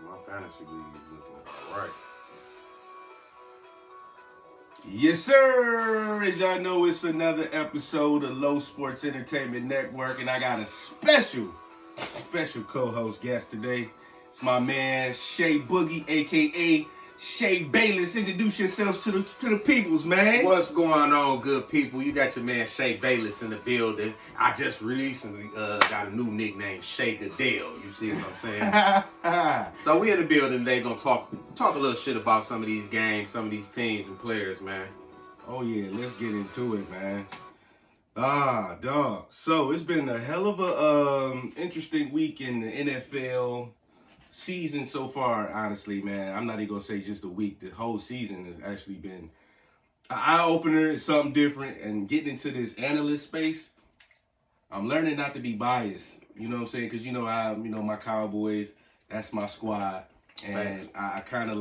My fantasy league is looking all right. Yes, sir. As y'all know, it's another episode of Low Sports Entertainment Network, and I got a special co-host guest today. It's my man Sha Boogie, aka Sha Bayless. Introduce yourselves to the peoples, man. What's going on, good people? You got your man Sha Bayless in the building. I just recently got a new nickname, Sha Goodell. You see what I'm saying? So we in the building today gonna talk a little shit about some of these games, some of these teams and players, man. Oh yeah, let's get into it, man. Dog. So it's been a hell of a interesting week in the NFL season so far, honestly, man. I'm not even gonna say just a week. The whole season has actually been an eye-opener. It's something different. And getting into this analyst space, I'm learning not to be biased. You know what I'm saying? Because my Cowboys, that's my squad. And I kind of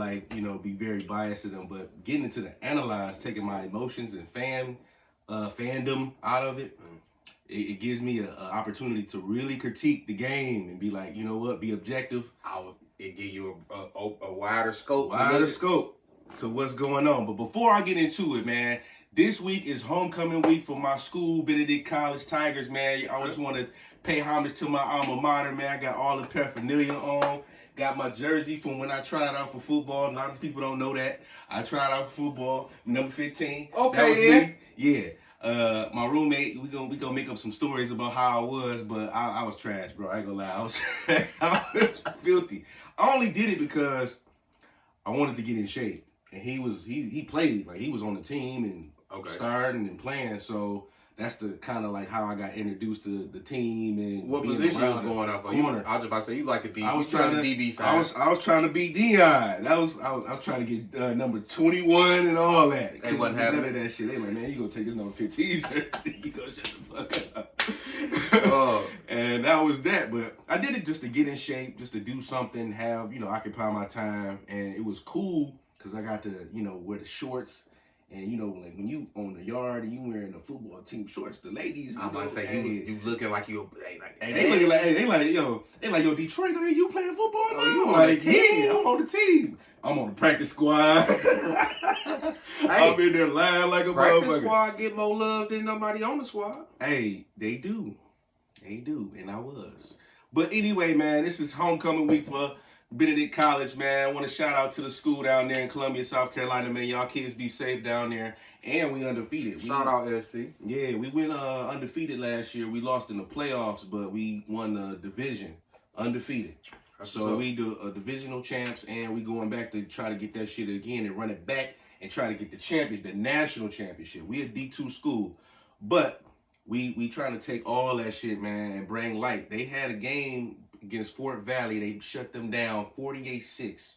be very biased to them. But getting into the analyze, taking my emotions and fandom out of it, it gives me an opportunity to really critique the game and be like, you know what, be objective. It give you a wider scope. To what's going on. But before I get into it, man, this week is homecoming week for my school, Benedict College Tigers, man. I just want to pay homage to my alma mater, man. I got all the paraphernalia on. Got my jersey from when I tried out for football. A lot of people don't know that. I tried out for football, number 15. Okay, that was me. Yeah. My roommate, we gonna make up some stories about how I was, but I was trash, bro. I ain't gonna lie. I was filthy. I only did it because I wanted to get in shape. And he played, like he was on the team and starting and playing, so that's the kind of like how I got introduced to the team and what position you was going off? Corner. I was just about to say you like to be. I was trying to DB side. I was trying to be Dion. I was trying to get number 21 and all that. They wasn't having none of that shit. They like, man, you gonna take this number 15 jersey? You gonna shut the fuck up? And that was that. But I did it just to get in shape, just to do something, have occupy my time, and it was cool because I got to wear the shorts. And like when you on the yard and you wearing the football team shorts, the ladies. I'm about to say you looking like you. They looking like yo Detroit. You playing football now? You on the team? Yeah, I'm on the team. I'm on the practice squad. I'm in there lying like a practice squad get more love than nobody on the squad. Hey, they do, and I was. But anyway, man, this is homecoming week for Benedict College, man. I want to shout out to the school down there in Columbia, South Carolina, man. Y'all kids be safe down there. And we undefeated. Shout out SC. Yeah, we went undefeated last year. We lost in the playoffs, but we won the division undefeated. So we do a divisional champs, and we going back to try to get that shit again and run it back and try to get the national championship. We a D2 school, but we trying to take all that shit, man, and bring light. They had a game against Fort Valley. They shut them down 48-6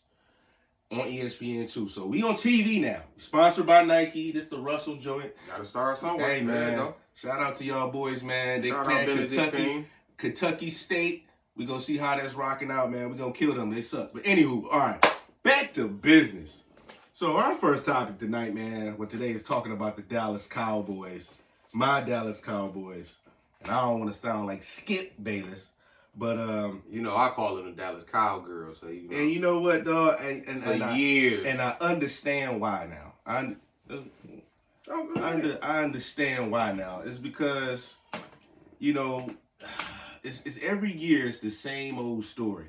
on ESPN2. So we on TV now. Sponsored by Nike. This the Russell joint. Gotta start somewhere. Hey, man. Shout out to y'all boys, man. They playing Kentucky State. We gonna see how that's rocking out, man. We gonna kill them. They suck. But anywho, all right. Back to business. So our first topic tonight, man, today is talking about the Dallas Cowboys. My Dallas Cowboys. And I don't want to sound like Skip Bayless. But I call them the Dallas Cowgirls. So and you know what, dog? And years. And I understand why now. I understand why now. It's because, it's every year it's the same old story.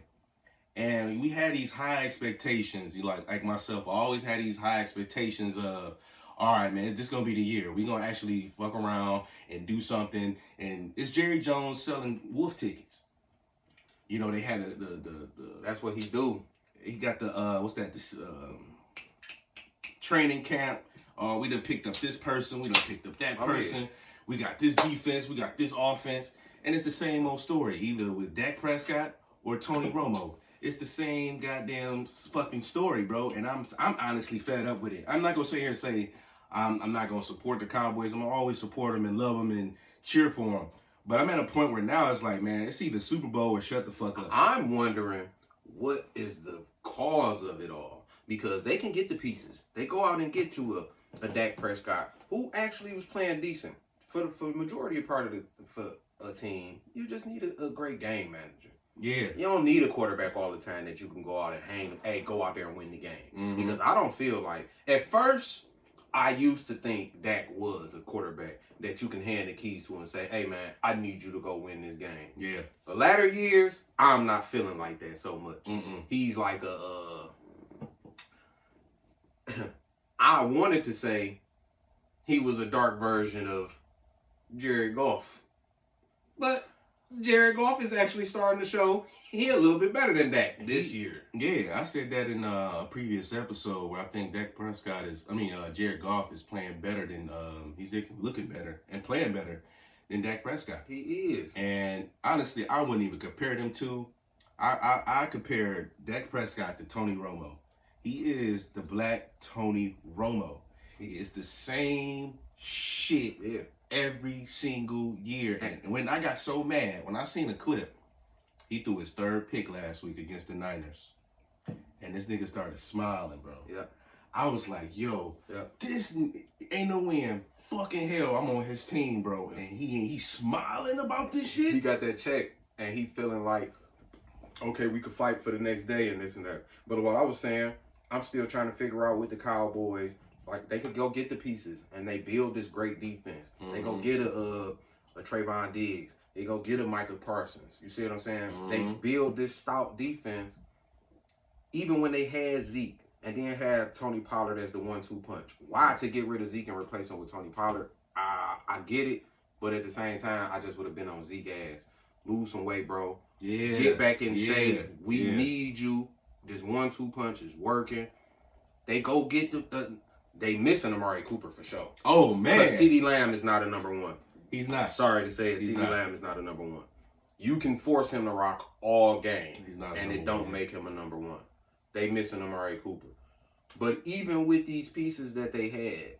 And we had these high expectations. Like myself, I always had these high expectations of, all right, man, this is going to be the year. We're going to actually fuck around and do something. And it's Jerry Jones selling wolf tickets. They had the that's what he do. He got the training camp. We done picked up this person. We done picked up that person. Yeah. We got this defense. We got this offense. And it's the same old story, either with Dak Prescott or Tony Romo. It's the same goddamn fucking story, bro. And I'm honestly fed up with it. I'm not gonna sit here and say I'm not gonna support the Cowboys. I'm gonna always support them and love them and cheer for them. But I'm at a point where now it's like, man, it's either Super Bowl or shut the fuck up. I'm wondering what is the cause of it all. Because they can get the pieces. They go out and get you a Dak Prescott who actually was playing decent for the majority of part of for a team. You just need a great game manager. Yeah. You don't need a quarterback all the time that you can go out and go out there and win the game. Mm-hmm. Because I don't feel like, at first, I used to think Dak was a quarterback that you can hand the keys to and say, hey, man, I need you to go win this game. Yeah. The latter years, I'm not feeling like that so much. Mm-mm. He's like I wanted to say he was a dark version of Jared Goff. But Jared Goff is actually starting to show he a little bit better than Dak this year. Yeah, I said that in a previous episode where I think Jared Goff is playing better than, he's looking better and playing better than Dak Prescott. He is. And honestly, I wouldn't even compare them two. I compare Dak Prescott to Tony Romo. He is the black Tony Romo. It's the same shit every single year. And when I got so mad, when I seen a clip, he threw his third pick last week against the Niners. And this nigga started smiling, bro. Yeah. I was like, yo, this ain't no way in fucking hell I'm on his team, bro. And he's smiling about this shit. He got that check and he feeling like, okay, we could fight for the next day and this and that. But what I was saying, I'm still trying to figure out with the Cowboys, like they could go get the pieces and they build this great defense. Mm-hmm. They go get a Trayvon Diggs. They go get a Michael Parsons. You see what I'm saying? Mm-hmm. They build this stout defense even when they had Zeke and then had Tony Pollard as the 1-2 punch. Why to get rid of Zeke and replace him with Tony Pollard? I get it, but at the same time, I just would have been on Zeke ass. Lose some weight, bro. Yeah. Get back in shape. We need you. This 1-2 punch is working. They go get they missing Amari Cooper for sure. Oh, man. But CeeDee Lamb is not a number one. He's not. Sorry to say it, CeeDee Lamb is not a number one. You can force him to rock all game, and it don't make him a number one. They missing Amari Cooper. But even with these pieces that they had,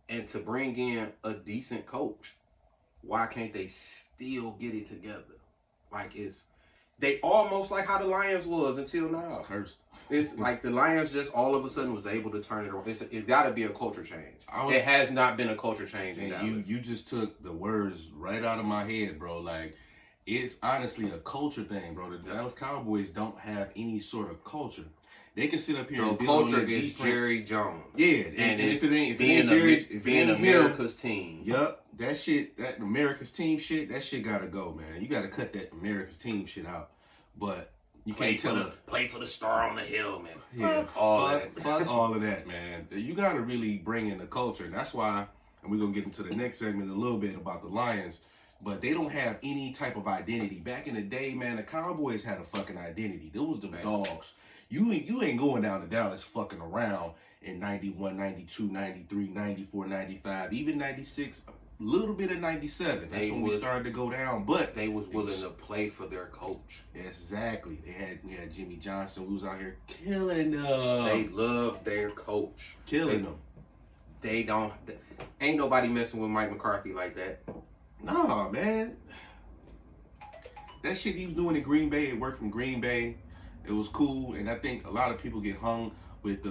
and to bring in a decent coach, why can't they still get it together? Like they almost like how the Lions was until now. It's cursed. It's like the Lions just all of a sudden was able to turn it around. It got to be a culture change. It has not been a culture change in Dallas. You just took the words right out of my head, bro. Like, it's honestly a culture thing, bro. The Dallas Cowboys don't have any sort of culture. They can sit up here and build culture is Jerry Jones. Yeah, and if it ain't Jerry, if it ain't America's team. Yup, that America's team shit, that shit gotta go, man. You gotta cut that America's team shit out. But you can't play for the star on the hill, man. Yeah, fuck all of that, man. You gotta really bring in the culture, and that's why. And we're gonna get into the next segment a little bit about the Lions. But they don't have any type of identity. Back in the day, man, the Cowboys had a fucking identity. Those were the dogs. You ain't going down to Dallas fucking around in 91, 92, 93, 94, 95, even 96, a little bit of 97. That's when we started to go down. But they was willing to play for their coach. Exactly. We had Jimmy Johnson who was out here killing them. They love their coach. Killing them. They don't. Ain't nobody messing with Mike McCarthy like that. Nah, man. That shit he was doing in Green Bay, it worked from Green Bay. It was cool, and I think a lot of people get hung with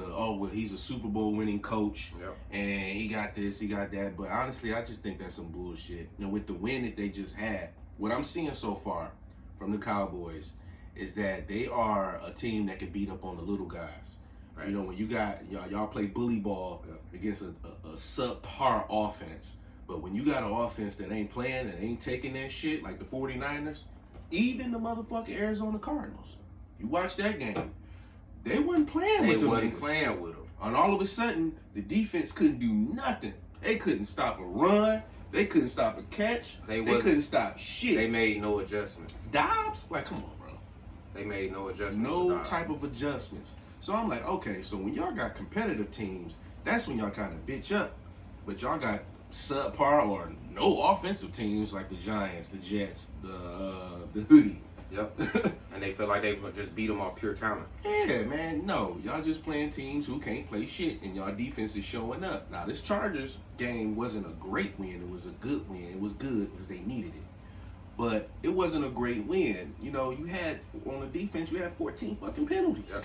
he's a Super Bowl winning coach, and he got this, he got that. But honestly, I just think that's some bullshit. And with the win that they just had, what I'm seeing so far from the Cowboys is that they are a team that can beat up on the little guys. Right. You know, when you got y'all play bully ball against a subpar offense, but when you got an offense that ain't playing and ain't taking that shit like the 49ers, even the motherfucking Arizona Cardinals. You watch that game. They wasn't playing with them. They wasn't playing with them. And all of a sudden, the defense couldn't do nothing. They couldn't stop a run. They couldn't stop a catch. They couldn't stop shit. They made no adjustments. Dobbs? Like, come on, bro. They made no adjustments. No type of adjustments. So I'm like, okay, so when y'all got competitive teams, that's when y'all kind of bitch up. But y'all got subpar or no offensive teams like the Giants, the Jets, the Hoodie. Yep. And they feel like they just beat them off pure talent. Yeah, man. No, y'all just playing teams who can't play shit, and y'all defense is showing up. Now, this Chargers game wasn't a great win. It was a good win. It was good because they needed it. But it wasn't a great win. You know, you had, on the defense, you had 14 fucking penalties. Yep.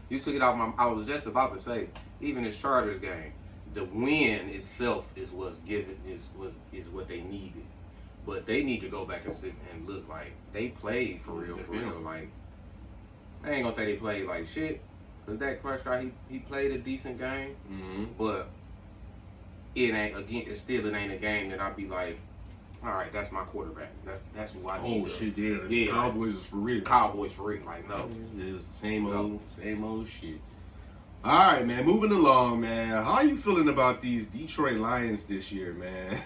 You took it out I was just about to say, even this Chargers game, the win itself is what they needed. But they need to go back and sit and look like they played for real. Like, I ain't gonna say they played like shit, cause Dak Prescott he played a decent game, but it still ain't a game that I'd be like, all right, that's my quarterback. That's who I need. Oh shit, yeah. Cowboys is for real. Cowboys for real. Like, no, it's the same old shit. All right, man. Moving along, man. How are you feeling about these Detroit Lions this year, man?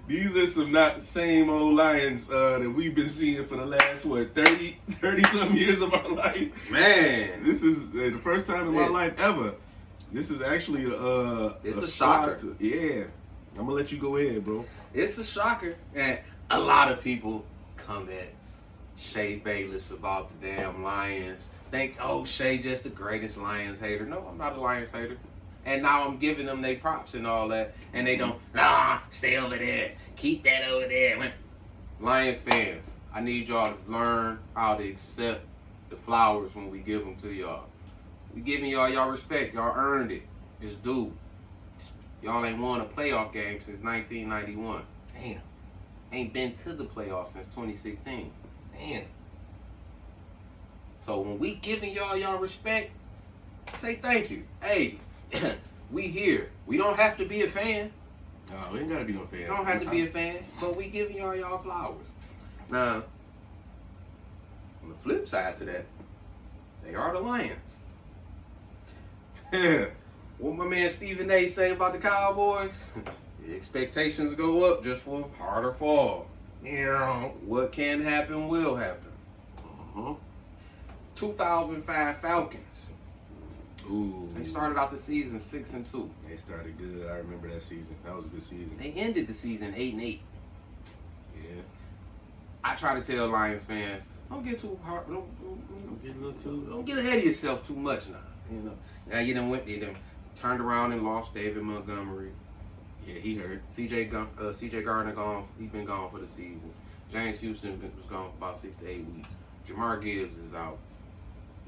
These are some not the same old Lions that we've been seeing for the last, 30-something years of our life. Man. This is the first time in my life ever. This is actually a shocker. Yeah. I'm going to let you go ahead, bro. It's a shocker. And a lot of people come at Sha Bayless about the damn Lions. Think, oh, Sha just the greatest Lions hater. No, I'm not a Lions hater. And now I'm giving them their props and all that. And they don't, nah, stay over there. Keep that over there. Lions fans, I need y'all to learn how to accept the flowers when we give them to y'all. We giving y'all respect. Y'all earned it. It's due. Y'all ain't won a playoff game since 1991. Damn. Ain't been to the playoffs since 2016. Damn. So when we giving y'all respect, say thank you. Hey, we here. We don't have to be a fan. No, we ain't gotta be no fan. We don't have to be a fan, but we giving y'all flowers. Now, on the flip side to that, they are the Lions. Yeah. What my man Stephen A say about the Cowboys? The expectations go up just for a harder fall. Yeah. What can happen will happen. 2005 Falcons. Ooh. They started out the season 6-2. They started good. I remember that season. That was a good season. They ended the season 8-8. Yeah. I try to tell Lions fans, don't get too hard. Don't get ahead of yourself too much now. You know. Now you done turned around and lost David Montgomery. Yeah, he hurt. CJ Gardner gone. He been gone for the season. James Houston was gone for about 6 to 8 weeks. Jamar Gibbs is out.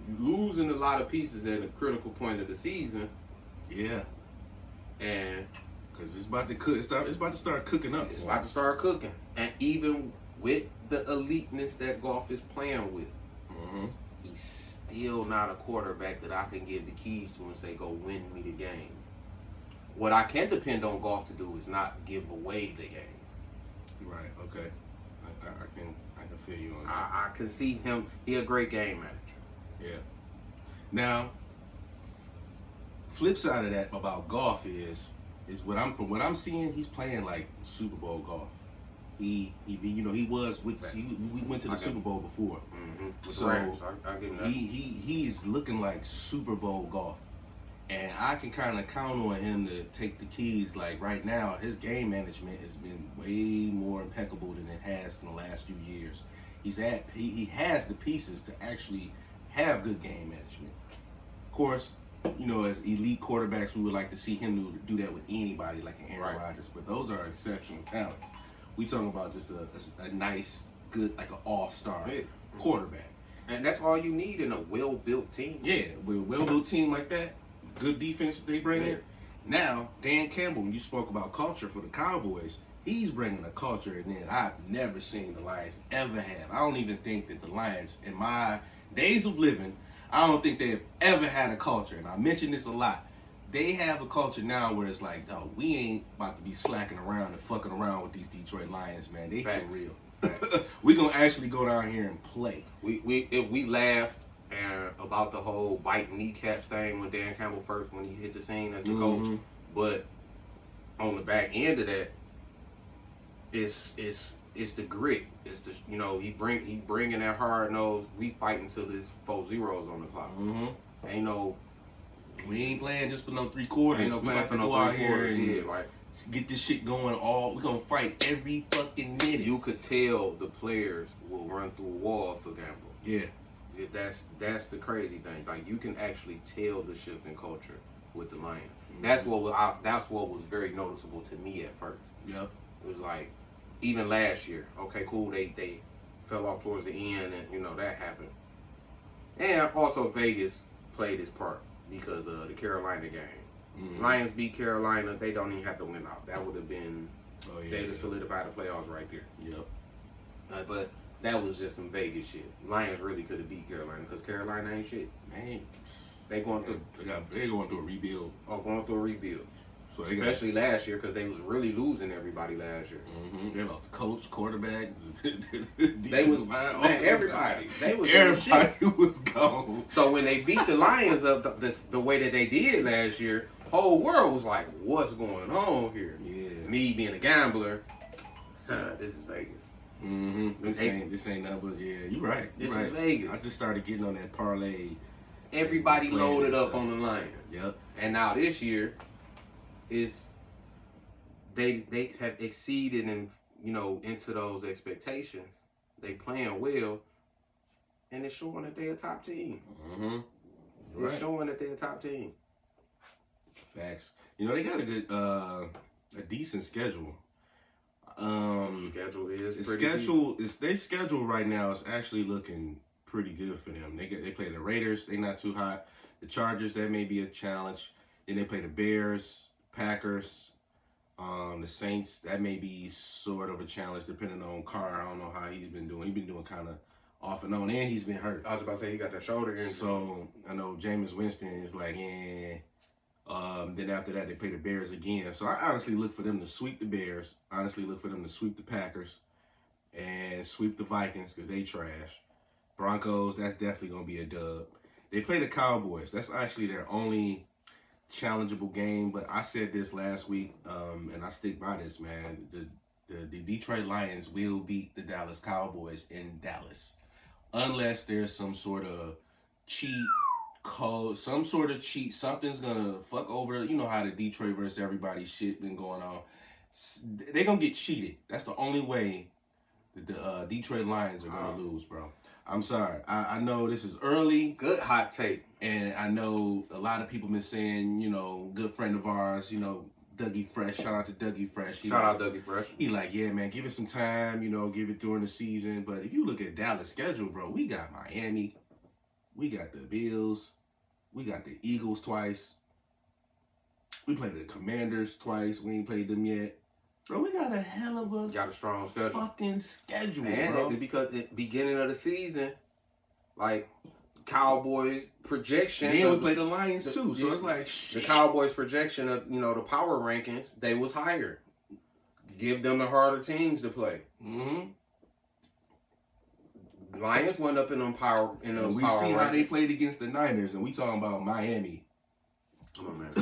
You losing a lot of pieces at a critical point of the season. Yeah. And because it's about to cook. It's about to start cooking up. It's about to start cooking. And even with the eliteness that Goff is playing with, he's still not a quarterback that I can give the keys to and say, go win me the game. What I can depend on Goff to do is not give away the game. Right, okay. I can feel you on that. I can see him. He a great game manager. Yeah. Now, flip side of that about Goff is from what I'm seeing, he's playing like Super Bowl Goff. We went to the Super Bowl before. So I'll give him that. he's looking like Super Bowl Goff. And I can kind of count on him to take the keys. Like right now, his game management has been way more impeccable than it has in the last few years. He has the pieces to actually have good game management. Of course, you know, as elite quarterbacks, we would like to see him do that with anybody, like an Aaron Rodgers. But those are exceptional talents. We talking about just a nice, good, like an all-star quarterback. And that's all you need in a well-built team. Yeah, with a well-built team like that, good defense they bring in. Now, Dan Campbell, when you spoke about culture for the Cowboys, he's bringing a culture in that I've never seen the Lions ever have. I don't even think that the Lions, in my days of living, I don't think they've ever had a culture. And I mention this a lot. They have a culture now where it's like, no, we ain't about to be slacking around and fucking around with these Detroit Lions, man. They for real. We're going to actually go down here and play. We laughed about the whole bite kneecaps thing when Dan Campbell when he hit the scene as the coach. But on the back end of that, it's the grit. It's the, you know, he bringing that hard nose. We fighting till there's 4 zeros on the clock. We ain't playing just for no 3 quarters. Ain't no we playing for no 3 quarters. Yeah, like get this shit going. We're gonna fight every fucking minute. You could tell the players will run through a wall for Campbell. Yeah. That's the crazy thing. Like, you can actually tell the shift in culture with the Lions. That's what was very noticeable to me at first. Yep. It was like, even last year, okay, cool, they fell off towards the end, and you know that happened. And also Vegas played its part because of the Carolina game. Lions beat Carolina. They don't even have to win out. That would have been Oh yeah. They'd have solidified the playoffs right there. Yep. But that was just some Vegas shit. Lions really could have beat Carolina because Carolina ain't shit. They going through. They going through a rebuild. Or going through a rebuild. So especially last year because they was really losing everybody last year. They lost the coach, quarterback. They was everybody. Everybody was gone. So when they beat the Lions up the way that they did last year, whole world was like, "What's going on here?" Yeah. Me being a gambler, this is Vegas. This ain't nothing but you're right. This is Vegas. I just started getting on that parlay. Everybody loaded up on the Lions. Yep. And now this year is they have exceeded and into those expectations. They playing well, and it's showing that they're a top team. It's showing that they're a top team. Facts. They got a good, a decent schedule. Schedule is pretty Their schedule right now is actually looking pretty good for them. They play the Raiders. They not too hot. The Chargers, that may be a challenge. Then they play the Bears, Packers, the Saints. That may be sort of a challenge depending on Carr. I don't know how he's been doing. He's been doing kind of off and on, and he's been hurt. I was about to say he got that shoulder injury. So I know Jameis Winston is like, then after that, they play the Bears again. So I honestly look for them to sweep the Bears. Honestly look for them to sweep the Packers and sweep the Vikings because they trash. Broncos, that's definitely going to be a dub. They play the Cowboys. That's actually their only challengeable game. But I said this last week, and I stick by this, man. The Detroit Lions will beat the Dallas Cowboys in Dallas. Unless there's some sort of cheat code, some sort of cheat, something's gonna fuck over. You know how the Detroit versus everybody shit been going on. They're gonna get cheated. That's the only way the Detroit Lions are gonna lose, bro. I'm sorry. I know this is early. Good hot take. And I know a lot of people been saying, good friend of ours, Dougie Fresh. Shout out to Dougie Fresh. Shout out Dougie Fresh. He like, yeah, man, give it some time, give it during the season. But if you look at Dallas' schedule, bro, we got Miami. We got the Bills. We got the Eagles twice. We played the Commanders twice. We ain't played them yet. Bro, we got a hell of a strong schedule. Fucking schedule, and bro. Because at the beginning of the season, like Cowboys projection. Then we play the Lions too. So it's like the Cowboys projection of the power rankings, they was higher. Give them the harder teams to play. Lions went up in them power in those. We power see rankings. how they played against the Niners, and we talking about Miami. Come on, man.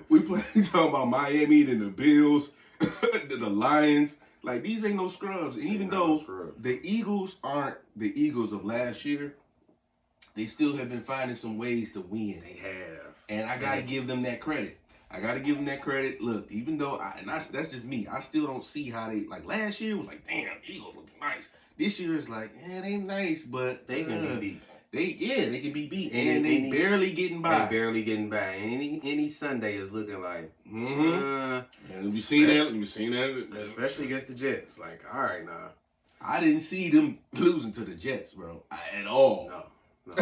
We talking about Miami, then the Bills, the Lions. Like, these ain't no scrubs. And even though the Eagles aren't the Eagles of last year, they still have been finding some ways to win. They have. And I got to give them that credit. Look, even though, that's just me. I still don't see how they, like, last year was like, damn, Eagles look nice. This year is like, they nice, but they can be beat. They can be beat. And they barely getting by. And any Sunday is looking like, and we seen that. Especially against the Jets. Like, all right, nah. I didn't see them losing to the Jets, bro. At all. No.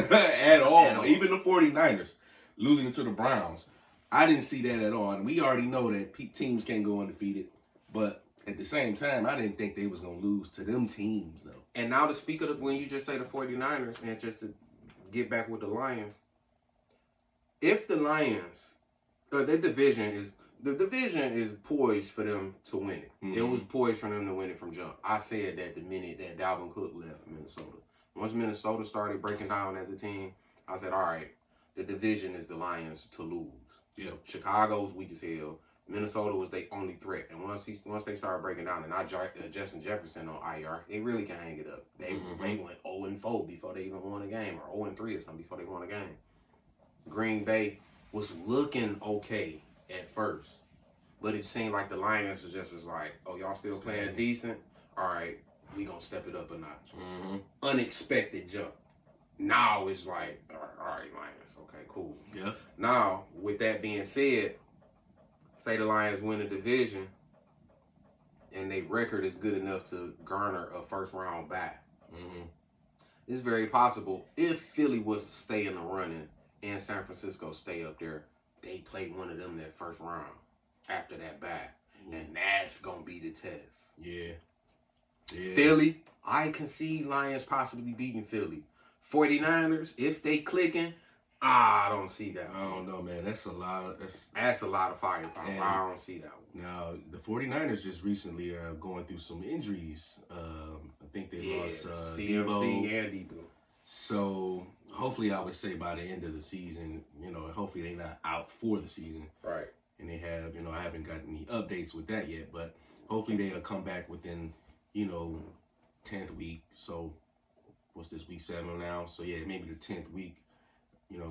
At all. Even the 49ers losing to the Browns. I didn't see that at all. And we already know that teams can't go undefeated. But at the same time, I didn't think they was going to lose to them teams, though. And now to speak of when you just say the 49ers, and just to get back with the Lions, if the Lions, the division is poised for them to win it. It was poised for them to win it from jump. I said that the minute that Dalvin Cook left Minnesota. Once Minnesota started breaking down as a team, I said, all right, the division is the Lions to lose. Yeah. Chicago's weak as hell. Minnesota was their only threat, and once they started breaking down, and not Justin Jefferson on IR, they really can hang it up. They went 0-4 before they even won a game, or 0-3 or something before they won a game. Green Bay was looking okay at first, but it seemed like the Lions was like, oh, y'all still playing decent? All right, we gonna step it up a notch. Unexpected jump. Now it's like, all right, Lions, okay, cool. Yeah. Now, with that being said, say the Lions win the division and their record is good enough to garner a first-round bye. It's very possible if Philly was to stay in the running and San Francisco stay up there, they play one of them that first round after that bye. And that's going to be the test. Yeah. Philly, I can see Lions possibly beating Philly. 49ers, if they clicking, I don't see that. I don't know, man. That's a lot. That's a lot of firepower. I don't see that one. Now, the 49ers just recently are going through some injuries. I think they lost CMC and Debo. So, hopefully, I would say by the end of the season, hopefully they're not out for the season. Right. And they have, I haven't gotten any updates with that yet, but hopefully they'll come back within, 10th week. So, what's this, week 7 now? So, yeah, maybe the 10th week,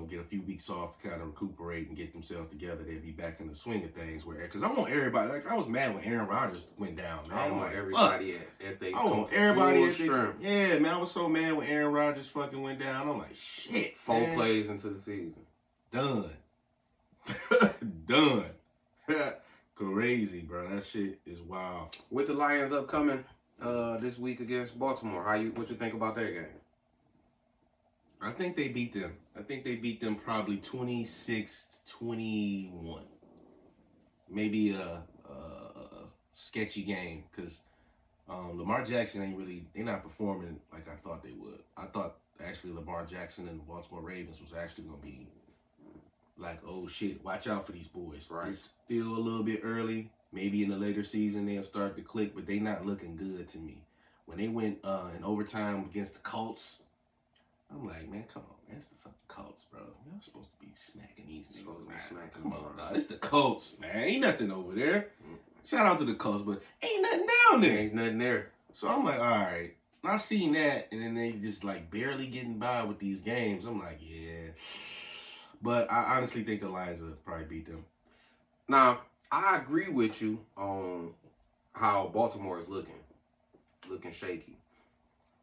get a few weeks off to kind of recuperate and get themselves together. They'll be back in the swing of things. Because I want everybody, I was mad when Aaron Rodgers went down, man. I want everybody at they I want everybody at their yeah, man, I was so mad when Aaron Rodgers fucking went down. I'm like, shit, 4 man. plays into the season. Done. Done. Crazy, bro. That shit is wild. With the Lions upcoming this week against Baltimore, what you think about that game? I think they beat them. I think they beat them probably 26-21. Maybe a sketchy game because Lamar Jackson they're not performing like I thought they would. I thought actually Lamar Jackson and the Baltimore Ravens was actually going to be like, oh shit, watch out for these boys. Right. It's still a little bit early. Maybe in the later season they'll start to click, but they not looking good to me. When they went in overtime against the Colts, I'm like, man, come on, man. It's the fucking Colts, bro. Y'all supposed to be smacking these niggas, man. Come on, dog. It's the Colts, man. Ain't nothing over there. Shout out to the Colts, but ain't nothing down there. Ain't nothing there. So I'm like, all right. And I seen that, and then they just like barely getting by with these games. I'm like, yeah. But I honestly think the Lions will probably beat them. Now, I agree with you on how Baltimore is looking shaky.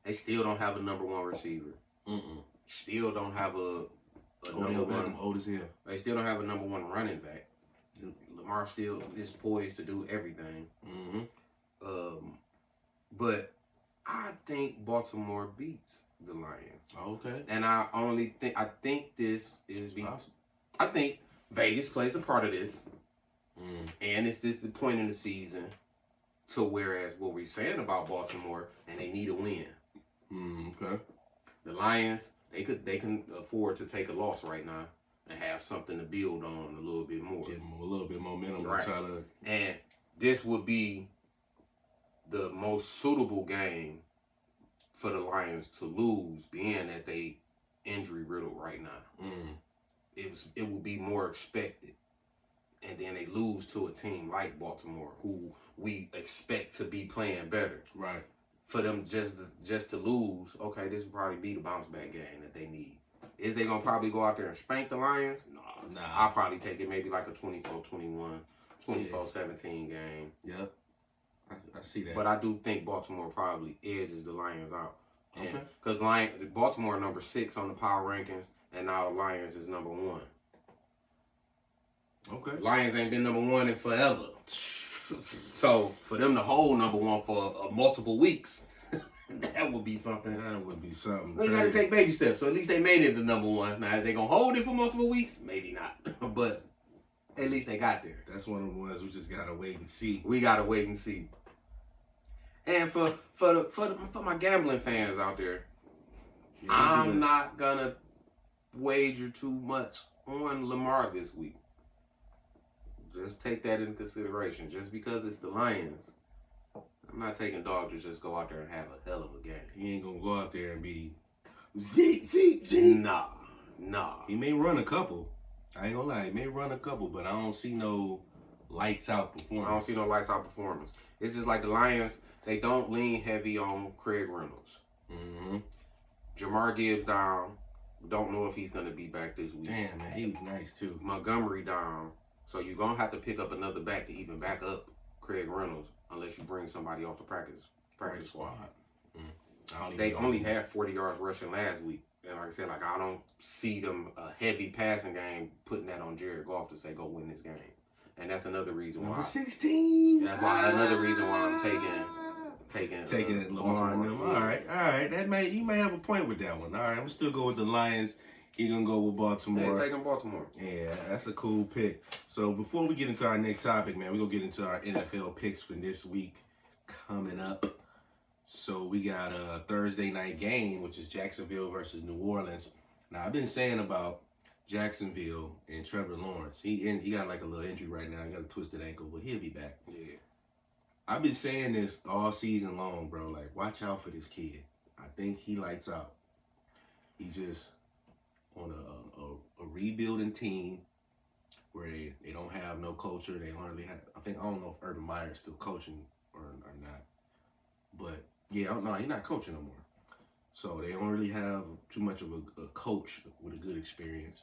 They still don't have a number 1 receiver. Still don't have a number 1. Old as hell. They still don't have a number 1 running back. Lamar still is poised to do everything. But I think Baltimore beats the Lions. Okay. And I think this is awesome. I think Vegas plays a part of this. And it's this the point in the season to whereas what we're saying about Baltimore and they need a win. Okay. The Lions, they can afford to take a loss right now and have something to build on a little bit more. Get a little bit of momentum. Right. And this would be the most suitable game for the Lions to lose, being that they injury riddled right now. It would be more expected. And then they lose to a team like Baltimore, who we expect to be playing better. Right. For them just to lose, okay, this would probably be the bounce back game that they need. Is they gonna probably go out there and spank the Lions? Nah. I'll probably take it maybe like a 24-21, 24-17 game. Yep. I see that. But I do think Baltimore probably edges the Lions out. Okay. Because Baltimore number 6 on the power rankings, and now Lions is number 1. Okay. Lions ain't been number 1 in forever. So for them to hold number 1 for multiple weeks, that would be something. That would be something. They got to take baby steps. So at least they made it to number 1. Now, if they going to hold it for multiple weeks, maybe not. But at least they got there. That's one of the ones we just got to wait and see. We got to wait and see. And for my gambling fans out there, I'm not going to wager too much on Lamar this week. Just take that into consideration. Just because it's the Lions, I'm not taking dog to just go out there and have a hell of a game. He ain't going to go out there and be Nah. He may run a couple. I ain't going to lie. He may run a couple, but I don't see no lights out performance. It's just like the Lions, they don't lean heavy on Craig Reynolds. Jamar Gibbs down. Don't know if he's going to be back this week. Damn, man. He was nice, too. Montgomery down. So you're going to have to pick up another back to even back up Craig Reynolds unless you bring somebody off the practice squad. They only had 40 yards rushing last week. And like I said, I don't see them a heavy passing game putting that on Jared Goff to say go win this game. And that's another reason why. Number 16. That's why another reason why I'm taking Lamar and them. All right. You may have a point with that one. All right, I'm still go with the Lions He gonna go with Baltimore. Yeah, taking Baltimore. Yeah, that's a cool pick. So before we get into our next topic, man, we're gonna get into our NFL picks for this week coming up. So we got a Thursday night game, which is Jacksonville versus New Orleans. Now I've been saying about Jacksonville and Trevor Lawrence. He got like a little injury right now. He got a twisted ankle, but he'll be back. Yeah. I've been saying this all season long, bro. Like, watch out for this kid. I think he lights out. He just on a rebuilding team where they don't have no culture. They don't really have. I don't know if Urban Meyer's still coaching or not. But yeah, no, he's not coaching no more. So they don't really have too much of a coach with a good experience.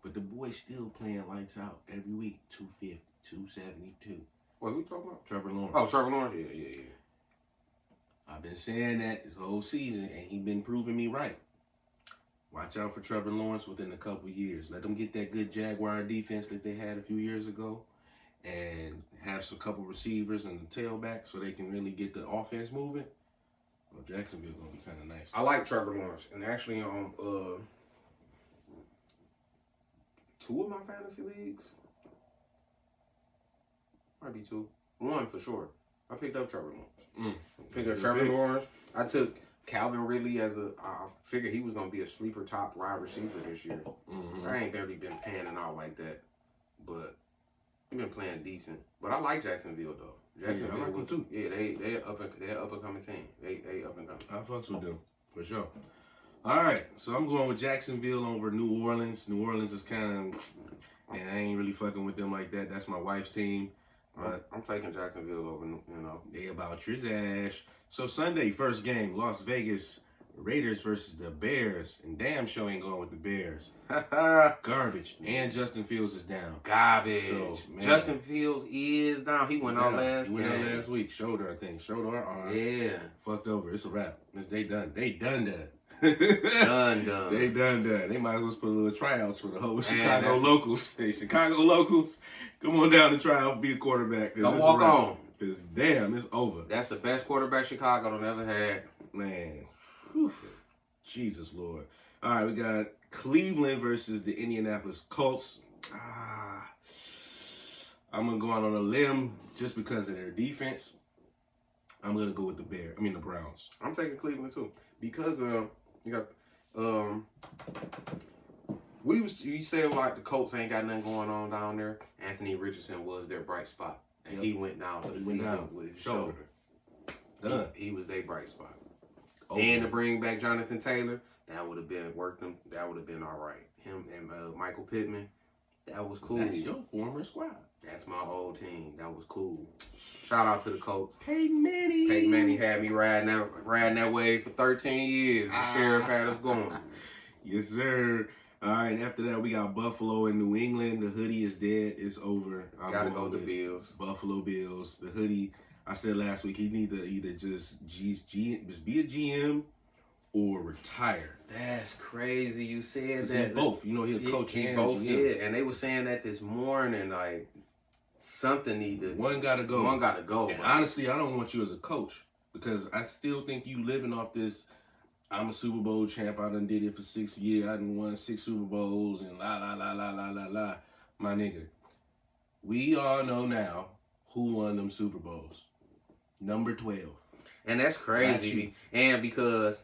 But the boy's still playing lights out every week. 250, 272. What are we talking about? Trevor Lawrence. Oh, Trevor Lawrence. Yeah. I've been saying that this whole season, and he's been proving me right. Watch out for Trevor Lawrence within a couple years. Let them get that good Jaguar defense that they had a few years ago, and have some couple receivers and the tailback so they can really get the offense moving. Well, Jacksonville gonna be kind of nice. I like Trevor Lawrence, and actually two of my fantasy leagues, might be two, one for sure. I picked up Trevor Lawrence. Picked up Trevor Lawrence. I took Calvin Ridley I figured he was gonna be a sleeper top wide receiver this year. I ain't barely been panning out like that, but he been playing decent. But I like Jacksonville though. Jacksonville I like them too. Yeah, they're up and coming team. They up and coming. I fucks with them for sure. All right, so I'm going with Jacksonville over New Orleans. New Orleans is kind of, and I ain't really fucking with them like that. That's my wife's team. I'm taking Jacksonville over, They about your ass. So Sunday, first game, Las Vegas Raiders versus the Bears. And damn sure ain't going with the Bears. Garbage. And Justin Fields is down. Garbage. So, Justin Fields is down. He went out last week. Shoulder, I think. Shoulder or arm. Yeah. Fucked over. It's a wrap. They done that. Done. They done that. They might as well put a little tryouts for the whole Chicago locals. Hey, Chicago locals, come on down and try out, be a quarterback. Don't walk on. Because damn, it's over. That's the best quarterback Chicago done ever had. Man. Whew. Jesus Lord. All right, we got Cleveland versus the Indianapolis Colts. I'm going to go out on a limb just because of their defense. I'm going to go with the Browns. I'm taking Cleveland too. Because you got you said like the Colts ain't got nothing going on down there. Anthony Richardson was their bright spot. And he went down for the season with his shoulder. Done. He was their bright spot. And to bring back Jonathan Taylor, that would have been worked them. That would have been all right. Him and Michael Pittman, that was cool. That's your former squad. That's my old team. That was cool. Shout out to the Colts. Peyton Manning had me riding that wave for 13 years. The sheriff had us going. Yes, sir. All right, after that, we got Buffalo and New England. The hoodie is dead. It's over. Gotta go with the Bills. Buffalo Bills. The hoodie, I said last week, he need to either just be a GM or retire. That's crazy. You said that. Both. You know, he's a coach and both. GM. Yeah, and they were saying that this morning, like, something needed. One got to go. One got to go. And honestly, I don't want you as a coach because I still think you living off this, I'm a Super Bowl champ. I done did it for 6 years. I done won 6 Super Bowls and la. My nigga, we all know now who won them Super Bowls. Number 12. And that's crazy. And because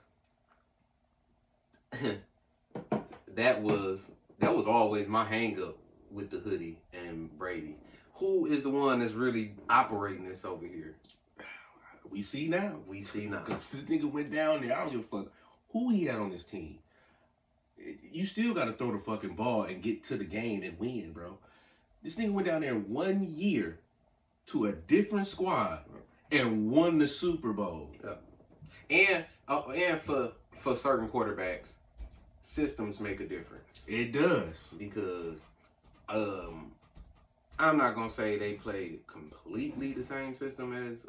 that was always my hang up with the hoodie and Brady. Who is the one that's really operating this over here? We see now. Because this nigga went down there. I don't give a fuck who he had on this team. You still got to throw the fucking ball and get to the game and win, bro. This nigga went down there 1 year to a different squad and won the Super Bowl. Yeah. And for certain quarterbacks, systems make a difference. It does. Because I'm not gonna say they played completely the same system as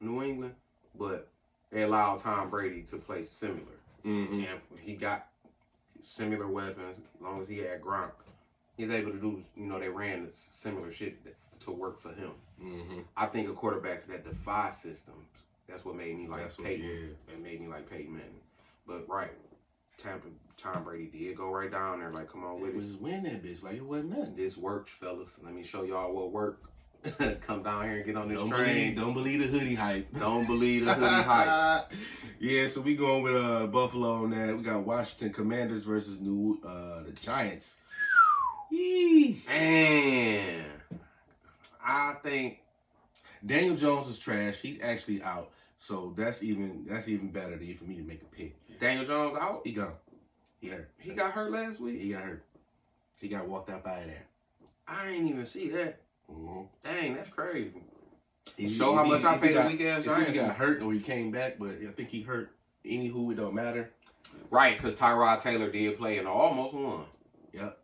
New England, but they allowed Tom Brady to play similar. Mm-hmm. And he got similar weapons. As long as he had Gronk, he's able to do. They ran similar shit to work for him. Mm-hmm. I think of quarterbacks that defy systems. That's what made me like Peyton. Yeah. It made me like Peyton Manning. But right, Tom Brady did go right down there. Like, come on with We it. just win that bitch like it wasn't nothing. This works, fellas. Let me show y'all what worked. Come down here and get on this Don't train. Don't believe the hoodie hype. Don't believe the hoodie hype. Yeah, so we going with Buffalo on that. We got Washington Commanders versus the Giants. Yee. Man, I think Daniel Jones is trash. He's actually out. So that's even better for me to make a pick. Daniel Jones out. He gone. He hurt. He got hurt last week. He got hurt. He got walked out by there. I ain't even see that. Mm-hmm. Dang, that's crazy. Show how much I paid a weak ass Giants. He got hurt or he came back, but I think he hurt. Anywho, it don't matter. Right, because Tyrod Taylor did play and almost won. Yep.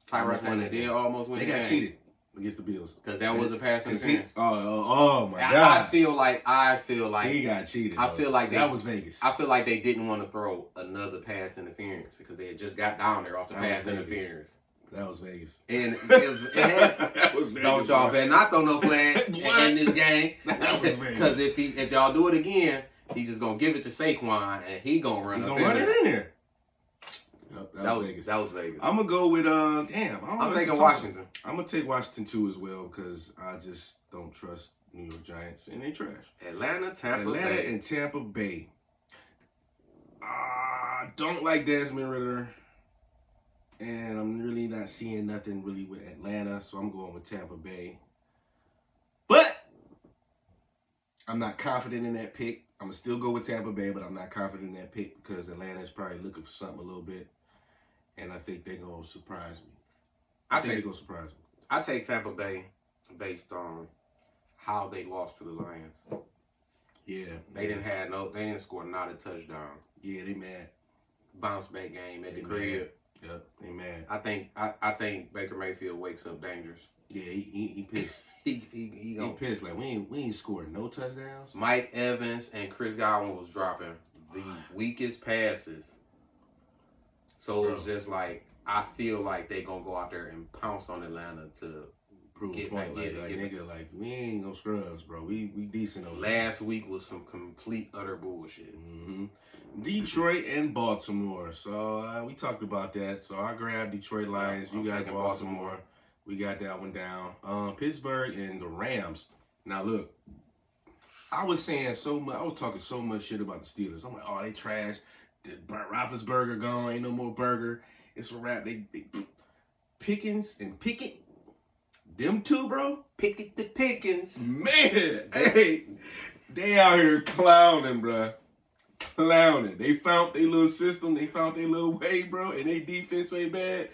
Tyrod Taylor did almost win. They got cheated against the Bills because that was a pass interference. Oh my God! I feel like he got cheated. I feel like that was Vegas. I feel like they didn't want to throw another pass interference because they had just got down there off the pass interference. That was Vegas. And that was Vegas. Don't y'all better not throw no flag in this game. That was Vegas. Because if y'all do it again, he just gonna give it to Saquon and he gonna run. He gonna run it in there. Yep, that was Vegas. That was Vegas. I'm gonna go with I'm taking Washington. I'm gonna take Washington too as well because I just don't trust New York Giants and they trash. Atlanta and Tampa Bay. Don't like Desmond Ritter. And I'm really not seeing nothing really with Atlanta, so I'm going with Tampa Bay. But I'm not confident in that pick. I'm going to still go with Tampa Bay, but I'm not confident in that pick because Atlanta is probably looking for something a little bit. And I think they're going to surprise me. I think they're going to surprise me. I take Tampa Bay based on how they lost to the Lions. Yeah. They didn't score not a touchdown. Yeah, they mad. Bounce back game at the crib. Yep, they mad. I think Baker Mayfield wakes up dangerous. Yeah, he pissed. he pissed. Like we ain't scored no touchdowns. Mike Evans and Chris Godwin was dropping the weakest passes. So it was just like I feel like they gonna go out there and pounce on Atlanta to prove a point. Like we ain't no scrubs, bro. We decent over last week was some complete utter bullshit. Mm-hmm. Detroit and Baltimore. So we talked about that. So I grabbed Detroit Lions. You got Baltimore. We got that one down. Pittsburgh and the Rams. Now look, I was saying so much. I was talking so much shit about the Steelers. I'm like, oh, they trash. Roethlisberger gone. Ain't no more burger. It's a wrap. They Pickens and Pickett. Them two, bro. Pickett the Pickens. Man, hey, they out here clowning, bro. Clowning. They found their little system. They found their little way, bro. And their defense ain't bad.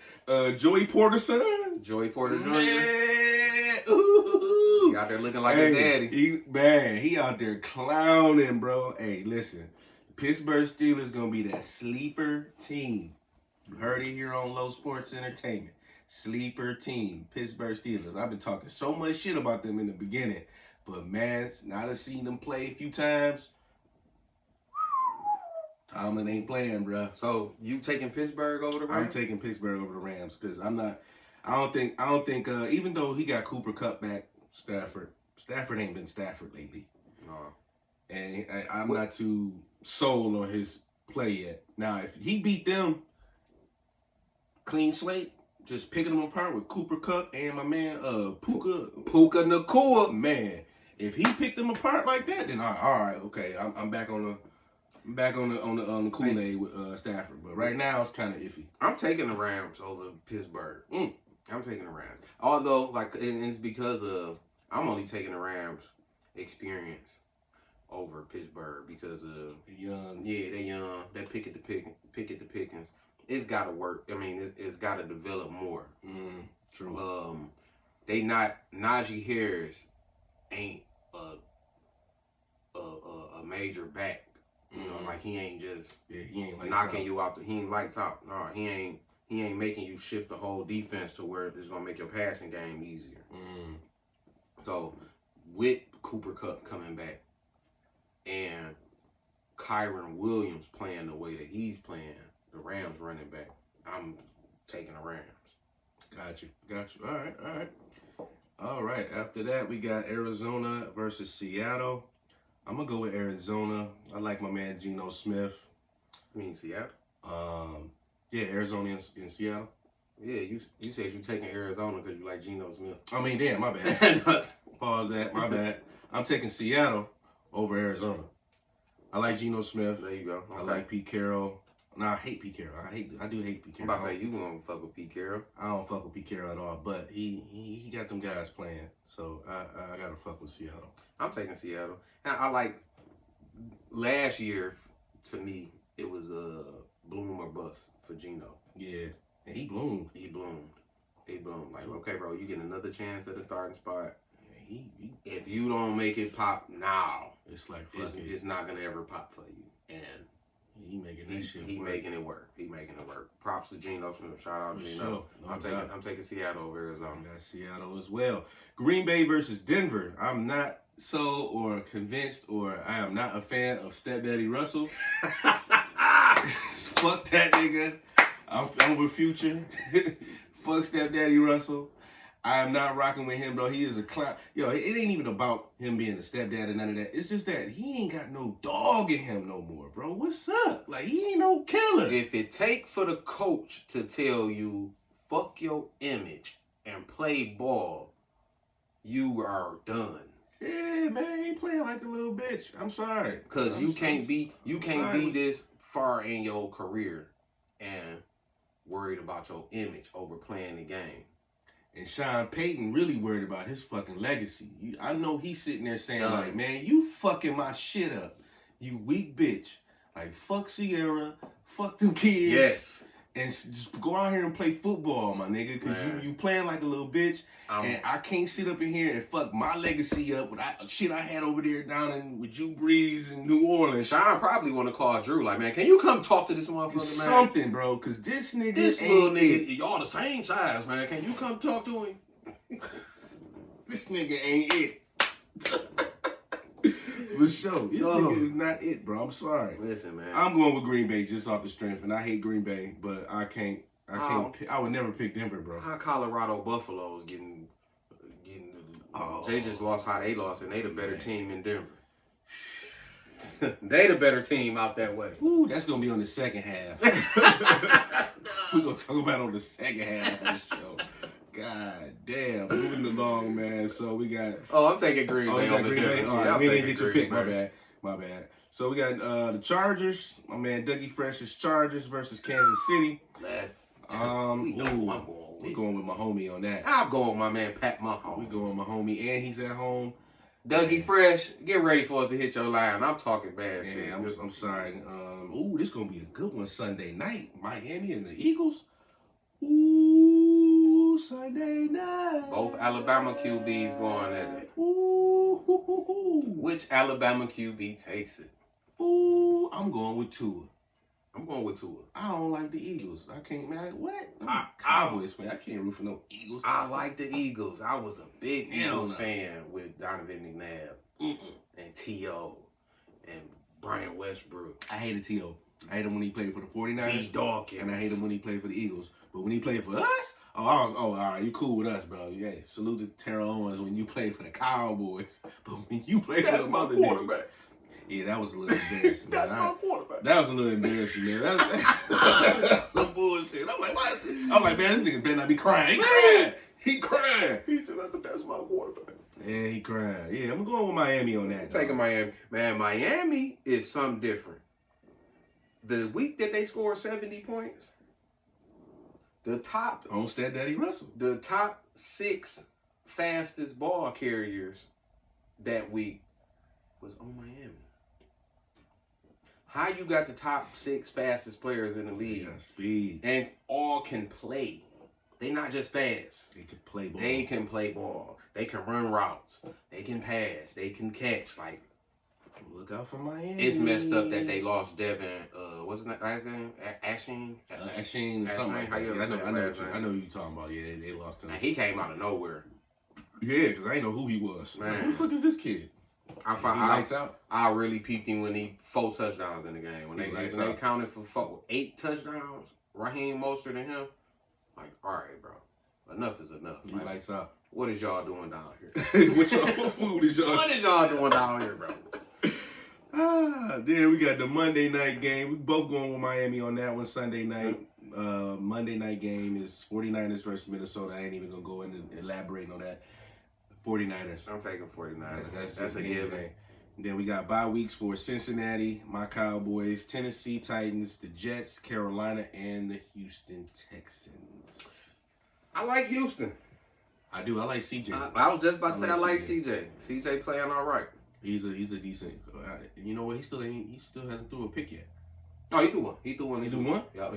Joey Porter's son. Joey Porter Jr. Man. Ooh. He out there looking like his daddy. He out there clowning, bro. Hey, listen. Pittsburgh Steelers going to be that sleeper team. You heard it here on Low Sports Entertainment. Sleeper team. Pittsburgh Steelers. I've been talking so much shit about them in the beginning. But, man, now that I've seen them play a few times, Tomlin ain't playing, bro. So you taking Pittsburgh over the Rams? I'm taking Pittsburgh over the Rams because I don't think even though he got Cooper Kupp back, Stafford ain't been Stafford lately. No. And I'm not too sold on his play yet. Now, if he beat them clean slate, just picking them apart with Cooper Kupp and my man Puka Nacua, man, if he picked them apart like that, then all right, okay, I'm back on the Kool-Aid with Stafford. But right now, it's kind of iffy. I'm taking the Rams over Pittsburgh. I'm taking the Rams. Although, it's because of I'm only taking the Rams experience over Pittsburgh because of young. Yeah, they're young. That Pickett the Pickens. It's got to work. I mean, it's got to develop more. True. They not Najee Harris ain't a major back. You know, like he ain't just he ain't knocking you out. He ain't lights out. No, he ain't making you shift the whole defense to where it's gonna make your passing game easier. So with Cooper Kupp coming back and Kyron Williams playing the way that he's playing, the Rams running back, I'm taking the Rams. Got you. All right. After that, we got Arizona versus Seattle. I'm going to go with Arizona. I like my man Geno Smith. You mean Seattle? Yeah, Arizona in Seattle. Yeah, you said you taking Arizona because you like Geno Smith. I mean, damn, my bad. Pause that, my bad. I'm taking Seattle over Arizona. I like Geno Smith. There you go. Okay. I like Pete Carroll. Nah, I hate Pete Carroll. I do hate Pete Carroll. I'm about to say you gonna fuck with Pete Carroll. I don't fuck with Pete Carroll at all, but he got them guys playing, so I gotta fuck with Seattle. I'm taking Seattle. And I like last year. To me, it was a bloom or bust for Geno. Yeah, and he bloomed. He bloomed. Like, okay, bro, you get another chance at the starting spot. Yeah, if you don't make it pop now, it's like it's not gonna ever pop for you. And he making that shit. He making it work. He making it work. Props to Geno Smith. Shout out Geno. Sure. No I'm taking Seattle over Arizona. I got Seattle as well. Green Bay versus Denver. I'm not so or convinced, or I am not a fan of Stepdaddy Russell. Fuck that nigga. I'm with Future. Fuck Stepdaddy Russell. I am not rocking with him, bro. He is a clown. Yo, it ain't even about him being a stepdad and none of that. It's just that he ain't got no dog in him no more, bro. What's up? Like, he ain't no killer. If it take for the coach to tell you, fuck your image and play ball, you are done. Yeah, man, he playing like a little bitch. I'm sorry. Cause you can't be this far in your career and worried about your image over playing the game. And Sean Payton really worried about his fucking legacy. I know he's sitting there saying, like, man, you fucking my shit up, you weak bitch. Like, fuck Sierra, fuck them kids. Yes. And just go out here and play football, my nigga, because you playing like a little bitch. And I can't sit up in here and fuck my legacy up with shit I had over there down with Drew Brees in New Orleans. Sean probably want to call Drew, like, man, can you come talk to this motherfucker, man? Something, bro, because this nigga this little nigga, y'all the same size, man. Can you come talk to him? This nigga ain't it. For sure. This nigga is not it, bro. I'm sorry. Listen, man. I'm going with Green Bay just off the strength, and I hate Green Bay, but I can't. I would never pick Denver, bro. How Colorado Buffaloes getting? They just lost how they lost, and they the better team in Denver. They the better team out that way. Ooh, that's gonna be on the second half. We're gonna talk about on the second half of the show. God damn. Moving along, man. So we got. Oh, I'm taking Green Bay over Green Bay. Denver. All right, we didn't get your pick. My bad. So we got the Chargers. My man Dougie Fresh's Chargers versus Kansas City. We're going with my homie on that. I'm going with my man Pat Mahomes. We're going with my homie, and he's at home. Dougie Fresh, get ready for us to hit your line. I'm talking bad shit. Yeah, I'm sorry. This gonna be a good one Sunday night. Miami and the Eagles. Ooh, Sunday night. Both Alabama QBs going at it. Ooh. Which Alabama QB takes it? Ooh, I'm going with Tua. I'm going with Tua. I don't like the Eagles. I can't, man. What? I'm Cowboys fan. I can't root for no Eagles. I like the Eagles. I was a big Eagles fan with Donovan McNabb and T.O. and Brian Westbrook. I hated T.O. I hated him when he played for the 49ers. Dawkins. And I hate him when he played for the Eagles. But when he played for us, all right, you cool with us, bro. Yeah, salute to Terrell Owens when you played for the Cowboys. But when you played for the other niggas. Yeah, that was a little embarrassing. That's my quarterback. That was a little embarrassing, man. That's some bullshit. I'm like, why is it? I'm like, man, this nigga better not be crying. He crying. He said, that's my quarterback. Yeah, he crying. Yeah, I'm going with Miami on that. Taking Miami. Man, Miami is something different. The week that they scored 70 points, the top... Homestead Daddy Russell. The top 6 fastest ball carriers that week was on Miami. How you got the top 6 fastest players in the league? Yeah, speed. And all can play. They not just fast. They can play ball. They can play ball. They can run routes. They can pass. They can catch. Like, look out for Miami. It's messed up that they lost Devin. What's his name? Asheen. Asheen or something like that. I know who you talking about. Yeah, they lost him. And he came out of nowhere. Yeah, because I didn't know who he was. Man, who the fuck is this kid? I really peeped him when he 4 touchdowns in the game. When they counted for 8 touchdowns, Raheem Mostert and him. Like, all right, bro, enough is enough. He lights out. What is y'all doing down here? What food is y'all? What is y'all doing down here, bro? Then we got the Monday night game. We both going with Miami on that one. Sunday night. Monday night game is 49ers versus Minnesota. I ain't even gonna go into elaborating on that. 49ers. I'm taking 49ers. That's a given. Then we got bye weeks for Cincinnati, my Cowboys, Tennessee Titans, the Jets, Carolina, and the Houston Texans. I like Houston. I do. I like CJ. I was just about to say I like CJ. CJ playing all right. He's a decent. You know what? He still hasn't threw a pick yet. Oh, he threw one. He threw one. He threw one? Yeah, I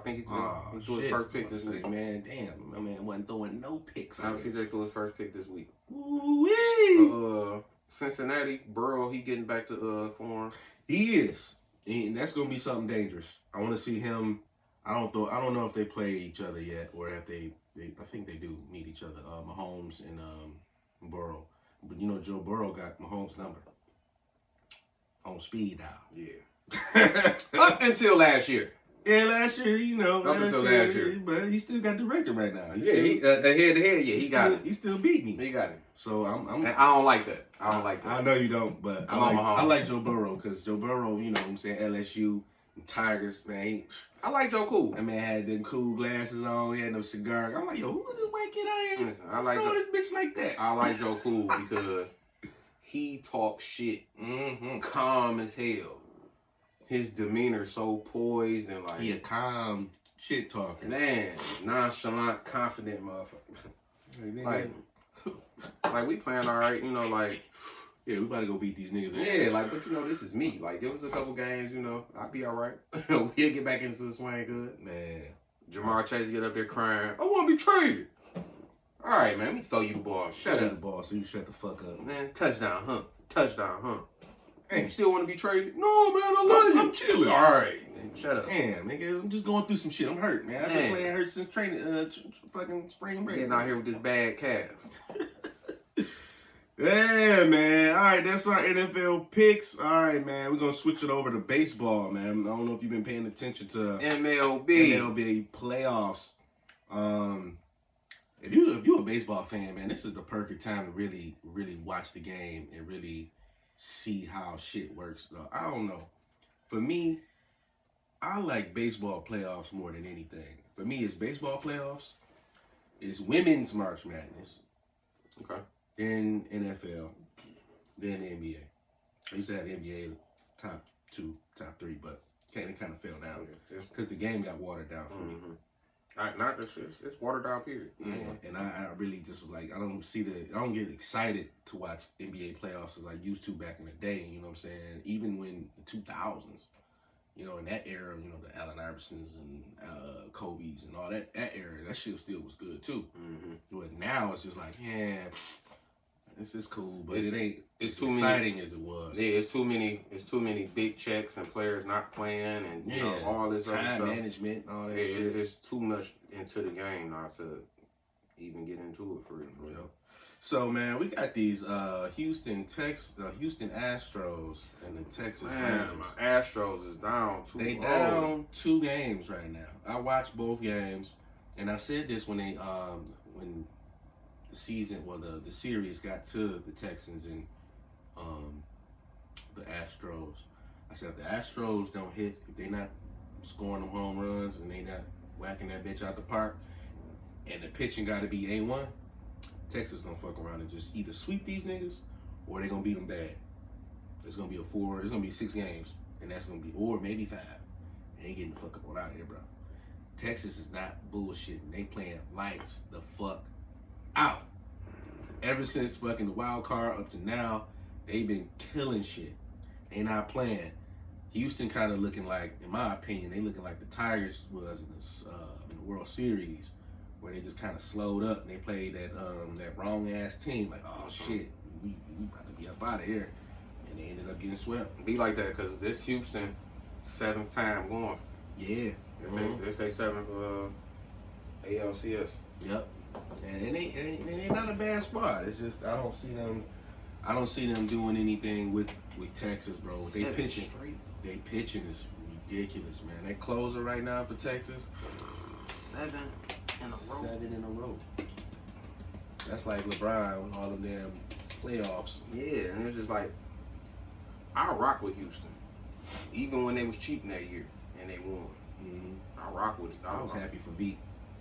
think he threw his first pick this week. Man, damn. My man wasn't throwing no picks. CJ threw his first pick this week. Ooh-wee. Cincinnati, Burrow, he getting back to form. He is. And that's going to be something dangerous. I want to see him. I don't know if they play each other yet or if they I think they do meet each other. Mahomes and Burrow. But you know Joe Burrow got Mahomes' number on speed dial. Yeah. Up until last year. Yeah, last year, you know. Up until last year. But he still got the record right now. He head-to-head, he got it. He still beat me. He got it. So and I don't like that. I know you don't, but I like Joe Burrow because Joe Burrow, you know what I'm saying, LSU, Tigers, man. I like Joe Cool. That man had them cool glasses on. He had no cigar. I'm like, yo, who was this white kid out here? Listen, I like this bitch like that. I like Joe Cool because he talks shit. Calm as hell. His demeanor so poised and like... He a calm shit talker. Man, nonchalant, confident motherfucker. Like we playing all right, you know, like... Yeah, we about to go beat these niggas. Yeah, like, but you know, this is me. Like, give us a couple games, you know, I'll be all right. We'll get back into the swing good. Man. Jamar Chase get up there crying, I want to be traded. All right, man, let me throw you the ball. Shut up. The ball so you shut the fuck up. Man, touchdown, huh? Touchdown, huh? Hey, you still want to be traded? No, man, I love you. I'm chilling. All right, man, shut up. Damn, nigga, I'm just going through some shit. I'm hurt, man. I've been playing hurt since training, fucking spring break. Getting out here with this bad calf. Yeah, man. All right, that's our NFL picks. All right, man. We're going to switch it over to baseball, man. I don't know if you've been paying attention to MLB playoffs. If you're a baseball fan, man, this is the perfect time to really, really watch the game and really see how shit works. I don't know. For me, I like baseball playoffs more than anything. For me, it's baseball playoffs. It's women's March Madness. Okay. Then NFL, then the NBA. I used to have the NBA top 2, top 3, but it kind of fell down because the game got watered down for me. All right, not this. It's watered down period. Yeah, and I really just was like, I don't get excited to watch NBA playoffs as I used to back in the day. You know what I'm saying? Even when the 2000s, you know, in that era, you know, the Allen Iversons and Kobe's and all that era, that shit still was good too. But now it's just like, yeah. This is cool, but it ain't as exciting as it was. Yeah, it's too many big checks and players not playing and you know all this other stuff. Time management and all that shit. It's too much into the game not to even get into it for real. So man, we got these Houston Astros and the Texas Rangers. My Astros is down 2-0. They down 2 games right now. I watched both games, and I said this when the series got to the Texans and the Astros. I said if the Astros don't hit, if they not scoring them home runs and they not whacking that bitch out the park, and the pitching got to be A1, Texas gonna fuck around and just either sweep these niggas or they gonna beat them bad. It's gonna be 6 games, and that's gonna be, or maybe 5. They ain't getting the fuck up on out of here, bro. Texas is not bullshitting. They playing lights the fuck out. Ever since fucking the wild card up to now, they been killing shit. They not playing. Houston kind of looking like, in my opinion, they looking like the Tigers was in the World Series, where they just kind of slowed up and they played that wrong ass team. Like, oh shit, we about to be up out of here, and they ended up getting swept. Be like that because this Houston 7th time going. Yeah, they say 7th ALCS. Yep. And it ain't not a bad spot. It's just I don't see them doing anything with Texas, bro. They pitching is ridiculous, man. That closer right now for Texas, 7 in a row. 7 in a row. That's like LeBron with all of them playoffs. Yeah, and it's just like I rock with Houston, even when they was cheating that year and they won. I rock with it. I was happy for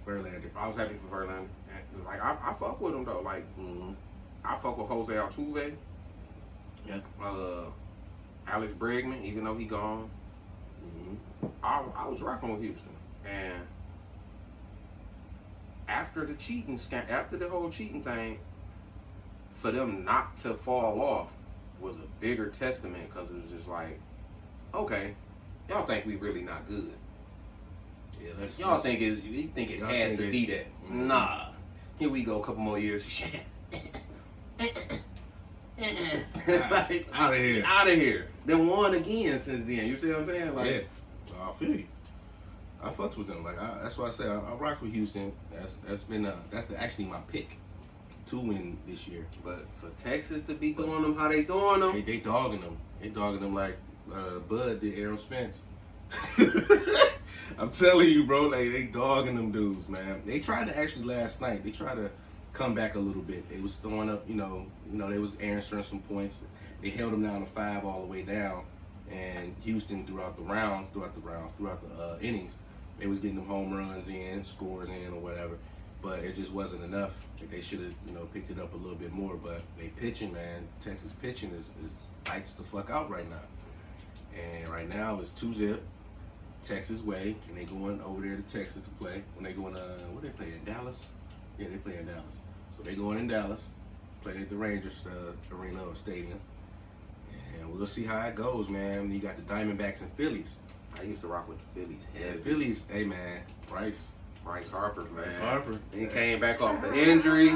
Verlander. I was happy for Verlander. And, like I fuck with him though. Like I fuck with Jose Altuve. Yeah. Alex Bregman, even though he gone. I was rocking with Houston, and after the whole cheating thing, for them not to fall off was a bigger testament, because it was just like, okay, y'all think we really not good. Yeah, y'all think it had to be that. Nah. Here we go, a couple more years. Like, out of here. Out of here. Then won again since then. You see what I'm saying? Like, yeah. I feel you. I fucks with them. Like that's why I say I rock with Houston. That's actually my pick to win this year. But for Texas to be doing them how they doing them, they dogging them. They dogging them like Bud did Aaron Spence. I'm telling you, bro. Like they dogging them dudes, man. They tried to actually last night. They tried to come back a little bit. They was throwing up, you know, they was answering some points. They held them down to 5 all the way down. And Houston throughout the innings, they was getting them home runs in, scores in, or whatever. But it just wasn't enough. They should have, picked it up a little bit more. But they pitching, man. Texas pitching is lights the fuck out right now. And right now it's 2-0, Texas way, and they going over there to Texas to play. When they going, what they play in Dallas? Yeah, they play in Dallas. So they going in Dallas, play at the Rangers arena or stadium. And we'll see how it goes, man. You got the Diamondbacks and Phillies. I used to rock with the Phillies. Yeah, Phillies, hey man, Bryce Harper, man. Bryce Harper. He came back off the injury.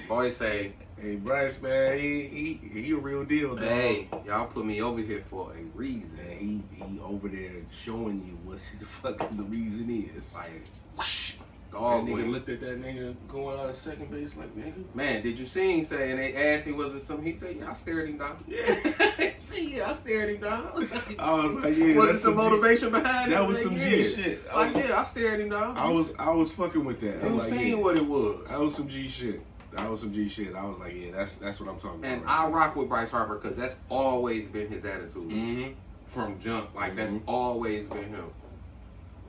Boys say, hey Bryce, man, he a real deal, dog. Hey, y'all put me over here for a reason. And he over there showing you what the fuck the reason is. Like, whoosh, dog. That nigga looked at that nigga going out of second base like, nigga. Man, did you see him say? And they asked him, was it something? He said, yeah, I stared him down. Yeah. See, I stared him down. I was like, yeah. Was it some motivation behind it? That was some G shit. Like, yeah, I stared him down. I was fucking with that. You seen what it was. That was some G shit. I was like, yeah, that's what I'm talking about. And I rock with Bryce Harper because that's always been his attitude from jump. Like that's always been him.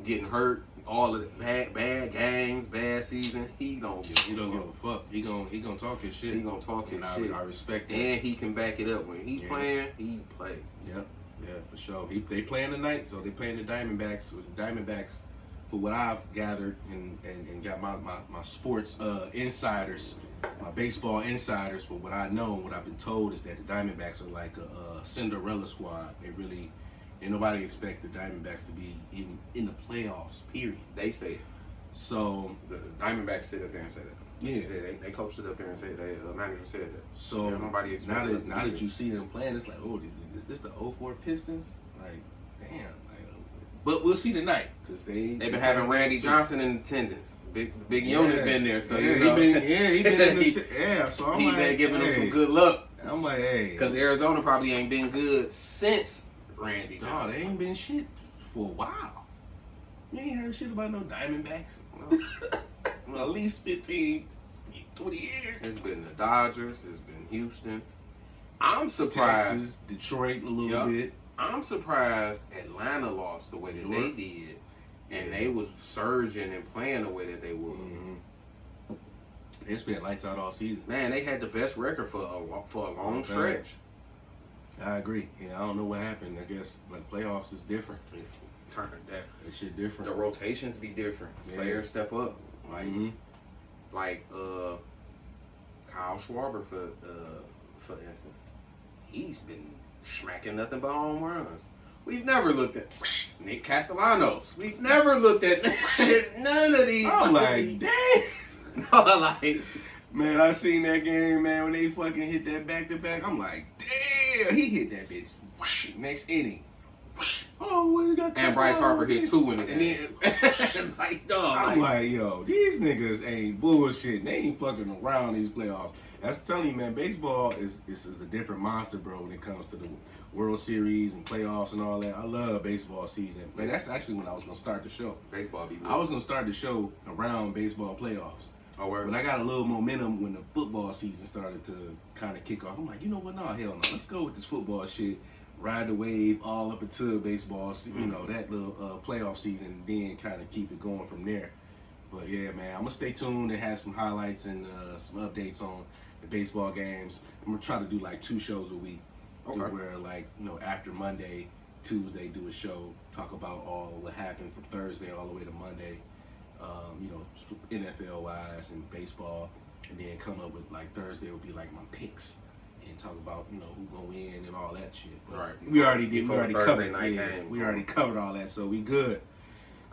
Getting hurt, all of the bad games, bad season. He don't give a fuck. He gonna talk his shit. He gonna talk his shit. I respect that. And he can back it up when he playing. He play. Yep. Yeah, for sure. They playing tonight, so they playing the Diamondbacks. With the Diamondbacks, for what I've gathered and got my sports insiders, my baseball insiders, for what I know, what I've been told is that the Diamondbacks are like a Cinderella squad. Ain't nobody expect the Diamondbacks to be even in the playoffs, period. They say it. So the Diamondbacks sit up there and say that. Yeah, they coached it up there and said that. Manager said that. So nobody expected now that you see them playing, it's like, oh, is this the 04 Pistons? Like, damn. But we'll see tonight because they've been having Randy Johnson in attendance. Big unit been there, so he been So I'm been giving them some good luck. I'm like, hey, because Arizona probably ain't been good since Randy Johnson. No, they ain't been shit for a while. You ain't heard shit about no Diamondbacks. No. At least 15, 20 years. It's been the Dodgers. It's been Houston. I'm surprised. Texas, Detroit a little bit. I'm surprised Atlanta lost the way that they did. And they was surging and playing the way that they were. It's been lights out all season. Man, they had the best record for a long stretch. I agree. Yeah, I don't know what happened. I guess like playoffs is different. It's turned that. It's shit different. The rotations be different. Yeah. Players step up. Like Kyle Schwarber for instance. He's been smacking nothing but home runs. We've never looked at Nick Castellanos. We've never looked at none of these. I'm like, damn. Man, I seen that game, man, when they fucking hit that back-to-back. I'm like, damn, he hit that bitch. Whoosh, next inning. Whoosh. Oh, well, got and Bryce Harper hit 2 in the game. I'm like, yo, these niggas ain't bullshit. They ain't fucking around these playoffs. That's telling you, man, baseball is a different monster, bro, when it comes to the World Series and playoffs and all that. I love baseball season. Man, that's actually when I was going to start the show. Baseball be I was going to start the show around baseball playoffs. But I got a little momentum when the football season started to kind of kick off. I'm like, you know what? No, hell no. Let's go with this football shit. ride the wave all up until baseball, you know, that little playoff season, and then kind of keep it going from there. But yeah, man, I'm gonna stay tuned and have some highlights and some updates on the baseball games. I'm gonna try to do like 2 shows a week. Okay. Where like, you know, after Monday, Tuesday, do a show, talk about all what happened from Thursday all the way to Monday. You know, NFL wise and baseball, and then come up with like Thursday will be like my picks and talk about, you know, who gonna win and all that shit. But Right. we already did. We already covered. We already covered all that, so we good.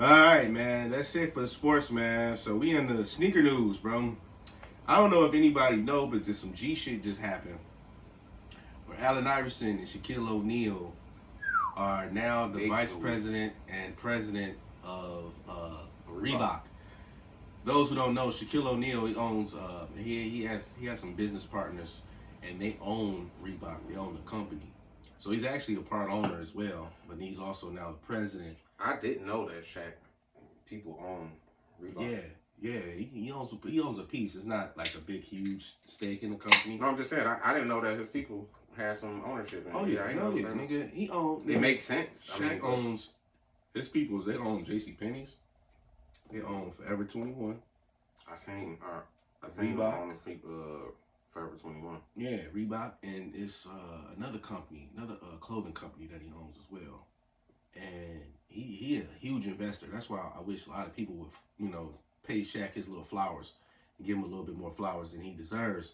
All right, man. That's it for the sports, man. So we in the sneaker news, bro. I don't know if anybody know, but there's some G shit just happened. Where Allen Iverson and Shaquille O'Neal are now the vice president and president of Reebok. Those who don't know, Shaquille O'Neal, he owns he has some business partners, and they own Reebok. They own the company, so he's actually a part owner as well. But he's also now the president. I didn't know that Shaq people own Reebok. Yeah, he owns a piece. It's not like a big huge stake in the company. No, I'm just saying I didn't know that his people had some ownership in it. Oh yeah, nigga, he owns. It makes sense. Shaq owns his peoples. They own JCPenney's. They own Forever 21. I seen Reebok. on Forever 21. Yeah, Reebok, and it's another company, another clothing company that he owns as well. And he a huge investor. That's why I wish a lot of people would, you know, pay Shaq his little flowers and give him a little bit more flowers than he deserves.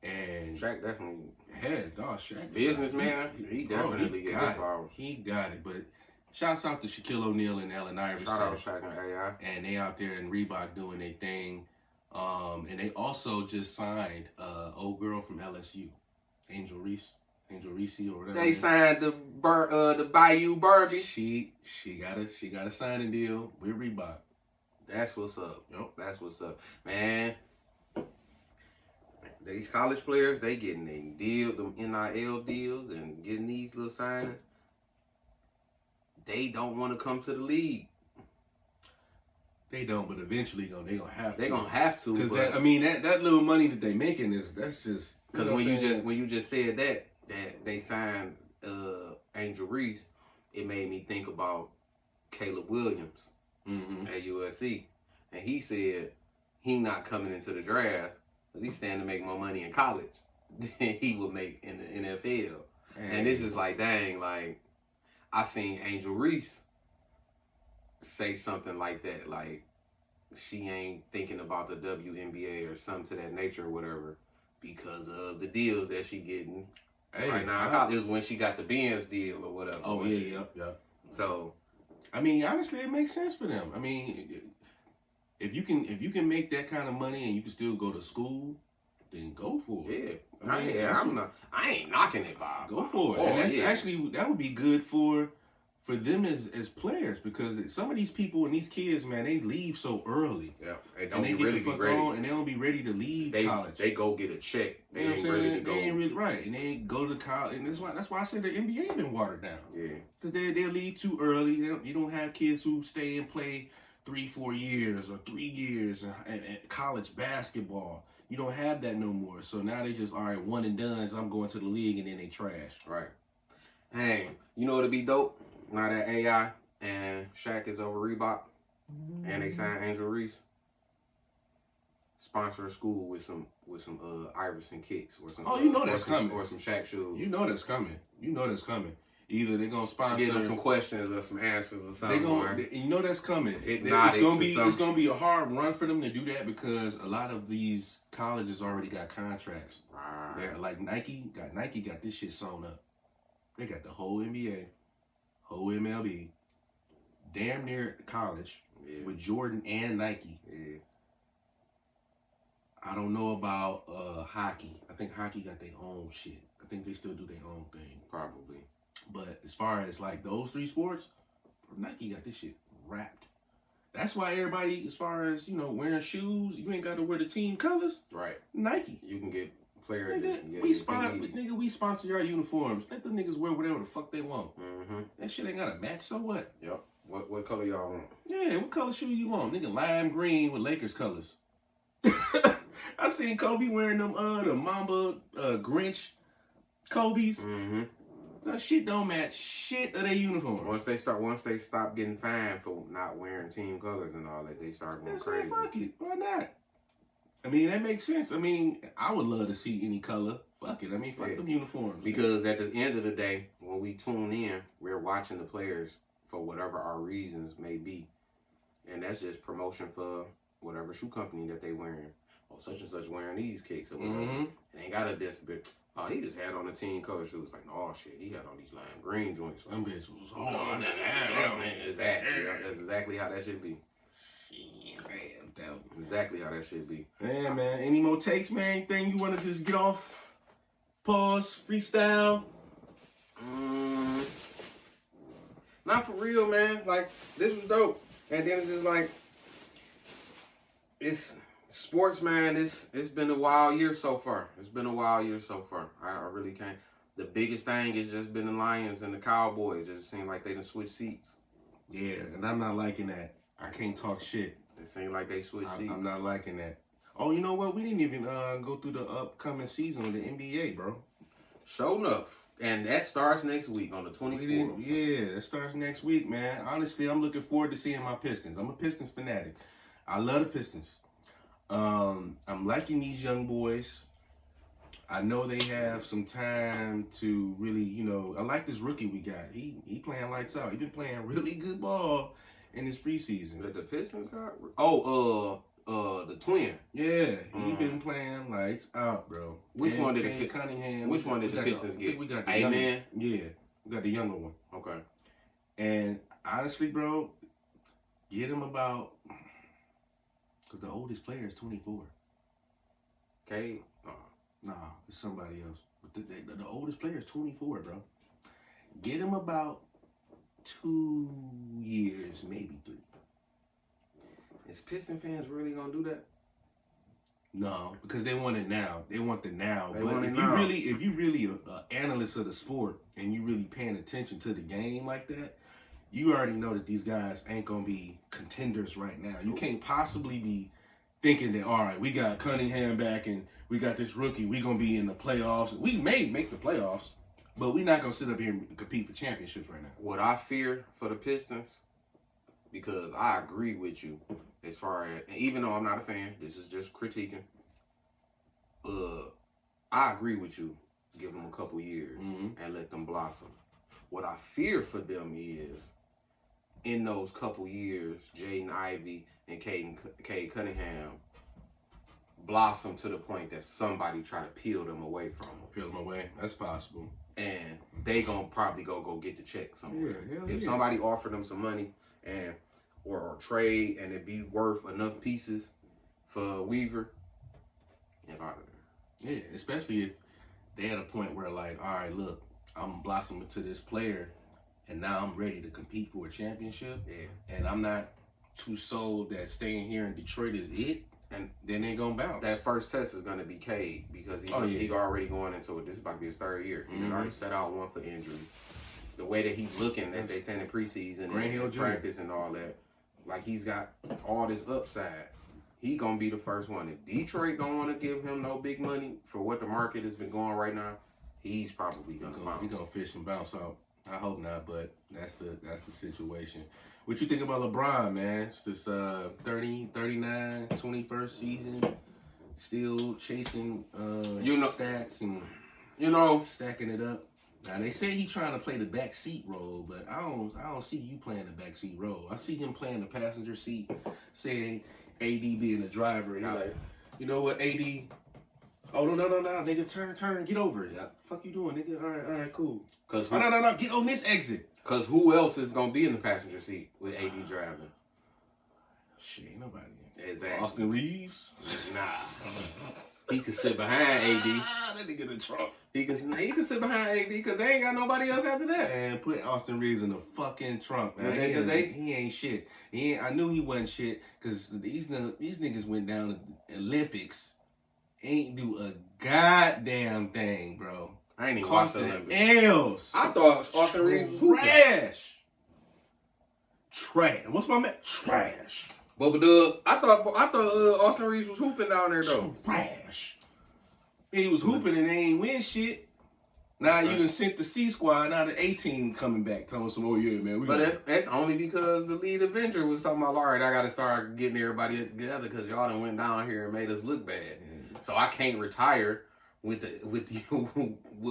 And Shaq definitely Shaq businessman. He definitely get his flowers. He got it, but. Shouts out to Shaquille O'Neal and Allen Iverson. Shout out Shaq and AI. And they out there in Reebok doing their thing. And they also just signed old girl from LSU, Angel Reese or whatever. They signed the Bayou Barbie. She got a signing deal with Reebok. That's what's up. Yep. That's what's up, man. These college players, they getting them NIL deals and getting these little signings. They don't want to come to the league. They don't, but eventually they gonna have to. They gonna have to. Because that little money that they making that's just. Because when you just said that they signed Angel Reese, it made me think about Caleb Williams at USC, and he said he not coming into the draft because he's standing to make more money in college than he would make in the NFL. And this is like, dang, like. I seen Angel Reese say something like that, like she ain't thinking about the WNBA or something to that nature or whatever because of the deals that she getting right now. I thought it was when she got the Benz deal or whatever. Oh yeah. So, I mean, honestly, it makes sense for them. I mean, if you can make that kind of money and you can still go to school, then go for it. Yeah. I ain't knocking it, Bob. Go for it. And that's actually, that would be good for them as players, because some of these people and these kids, man, they leave so early. Yeah. And they get the fuck on and they don't be ready to leave college. They go get a check. They ain't ready to go. They ain't really right. And they go to college. And that's why I say the NBA been watered down. Yeah. Because they leave too early. You don't have kids who stay and play 3-4 years or 3 years and college basketball. You don't have that no more. So now they just, all right, one and done. So I'm going to the league, and then they trash. Right. Hey, you know what'd be dope? Now that AI and Shaq is over Reebok, and they signed Angel Reese, sponsor a school with some Iverson kicks or some. Oh, you know that's coming. Or some Shaq shoes. You know that's coming. Either they're gonna sponsor. Give them some questions or some answers or something. You know that's coming. It's gonna be a hard run for them to do that because a lot of these colleges already got contracts. Right. They're like Nike got this shit sewn up. They got the whole NBA, whole MLB, damn near college with Jordan and Nike. Yeah. I don't know about hockey. I think hockey got their own shit. I think they still do their own thing. Probably. But as far as like those 3 sports, Nike got this shit wrapped. That's why everybody, as far as, you know, wearing shoes, you ain't got to wear the team colors. Right. Nike. You can get players. Nigga, we sponsor your uniforms. Let the niggas wear whatever the fuck they want. Mm-hmm. That shit ain't got to match, so what? Yep. What color y'all want? Yeah, what color shoe you want? Nigga, lime green with Lakers colors. I seen Kobe wearing them the Mamba Grinch Kobe's. Mm-hmm. That shit don't match shit of their uniform. Once they stop getting fined for not wearing team colors and all that, they start going crazy. Fuck it. Why not? I mean, that makes sense. I mean, I would love to see any color. Fuck it. I mean, fuck them uniforms. Because at the end of the day, when we tune in, we're watching the players for whatever our reasons may be. And that's just promotion for whatever shoe company that they wearing. Or such and such wearing these kicks or whatever. Mm-hmm. It ain't got a disability. Oh, he just had on the team color shoes. Like, oh shit, he had on these lime green joints. Them bitches was man. Exactly. That's exactly how that should be. Exactly how that should be. Man, any more takes, man? Anything you want to just get off? Pause, freestyle? Not for real, man. Like, this was dope. And then it's just like, it's sports, man. It's been a wild year so far. I really can't. The biggest thing has just been the Lions and the Cowboys. It just seemed like they done switched seats. Yeah, and I'm not liking that. I can't talk shit. It seemed like they switched seats. I'm not liking that. Oh, you know what? We didn't even go through the upcoming season of the NBA, bro. Sure enough. And that starts next week on the 24th. Yeah, that starts next week, man. Honestly, I'm looking forward to seeing my Pistons. I'm a Pistons fanatic. I love the Pistons. I'm liking these young boys. I know they have some time to really, I like this rookie we got. He playing lights out. He been playing really good ball in this preseason. The Pistons got? The twin. Yeah, he been playing lights out, bro. Which one did the Cunningham? Which one did the Pistons get? We got the Amen. Yeah, we got the younger one. Okay. And honestly, bro, get him about, because the oldest player is 24. Okay. Nah, it's somebody else. But the oldest player is 24, bro. Get him about 2 years, maybe 3. Is Piston fans really gonna do that? No, because they want it now. They want the now. They but want it if now. you really an analyst of the sport and you really paying attention to the game like that, you already know that these guys ain't gonna be contenders right now. You can't possibly be thinking that, all right, we got Cunningham back and we got this rookie, we gonna be in the playoffs. We may make the playoffs, but we're not gonna sit up here and compete for championships right now. What I fear for the Pistons, because I agree with you as far as, and even though I'm not a fan, this is just critiquing. I agree with you. Give them a couple years and let them blossom. What I fear for them is, in those couple years, Jaden Ivey and Cade Cunningham blossom to the point that somebody try to peel them away from them. Peel them away. That's possible. And they gonna probably go get the check somewhere. Yeah, if somebody offer them some money and or trade and it be worth enough pieces for Weaver, get out of there. Yeah, especially if they at a point where like, all right, look, I'm blossoming to this player and now I'm ready to compete for a championship. Yeah. And I'm not too sold that staying here in Detroit is it. And then they gonna bounce. That first test is gonna be Cade because he already going into it. This is about to be his 3rd year. He already set out one for injury. The way that he's looking, that they saying in preseason and practice and all that, like he's got all this upside. He gonna be the first one. If Detroit don't want to give him no big money for what the market has been going right now, he's probably gonna bounce. He's gonna fish and bounce out. I hope not, but that's the situation. What you think about LeBron, man? It's this 30, 39, 21st season, still chasing stats and stacking it up. Now they say he's trying to play the backseat role, but I don't see you playing the backseat role. I see him playing the passenger seat, saying AD being the driver. And like, you know what, AD? Oh no, nigga, turn, get over it. Fuck you doing, nigga? All right, cool. No, get on this exit. Cause who else is gonna be in the passenger seat with AD driving? Shit, ain't nobody. Exactly. Austin Reeves? Nah. He could sit behind AD. That nigga in the trunk. He can sit behind AD because they ain't got nobody else after that. And put Austin Reeves in the fucking trunk, man. He ain't shit. I knew he wasn't shit because these niggas went down to the Olympics. Ain't do a goddamn thing, bro. I ain't even watched the Olympics. Else. I thought Austin Reeves was trash. What's my man? Trash. Bubba Dub. I thought Austin Reeves was hooping down there though. Trash. He was hooping and they ain't win shit. Now you done sent the C squad, now the A team coming back, telling some, oh yeah, man. But that's only because the lead Avenger was talking about, all right, I got to start getting everybody together because y'all done went down here and made us look bad. Yeah. So I can't retire with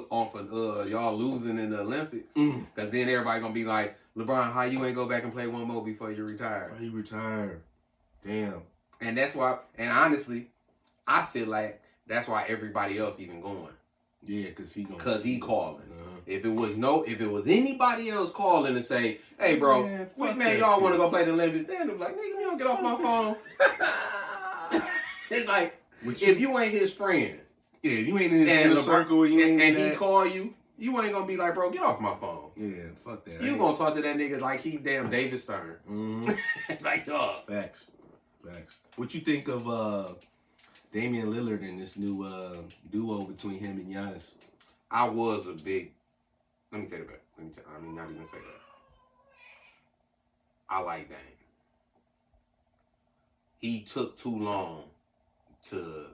off of y'all losing in the Olympics, because then everybody gonna be like, LeBron, how you ain't go back and play one more before you retire? Why you retire? Damn. And that's why. And honestly, I feel like that's why everybody else even going. Yeah, cause he calling. If it was anybody else calling to say, hey bro, man, y'all want to go play the Olympics, then they're like, nigga, you don't get off my phone. It's like, if you ain't his friend, yeah, you ain't in his inner circle, and he call you, you ain't gonna be like, bro, get off my phone. Yeah, fuck that. You gonna talk to that nigga like he damn David Stern. Like, dog. Facts. What you think of Damian Lillard and this new duo between him and Giannis? I was a big. Let me take it back. Not even say that. I like Dame. He took too long to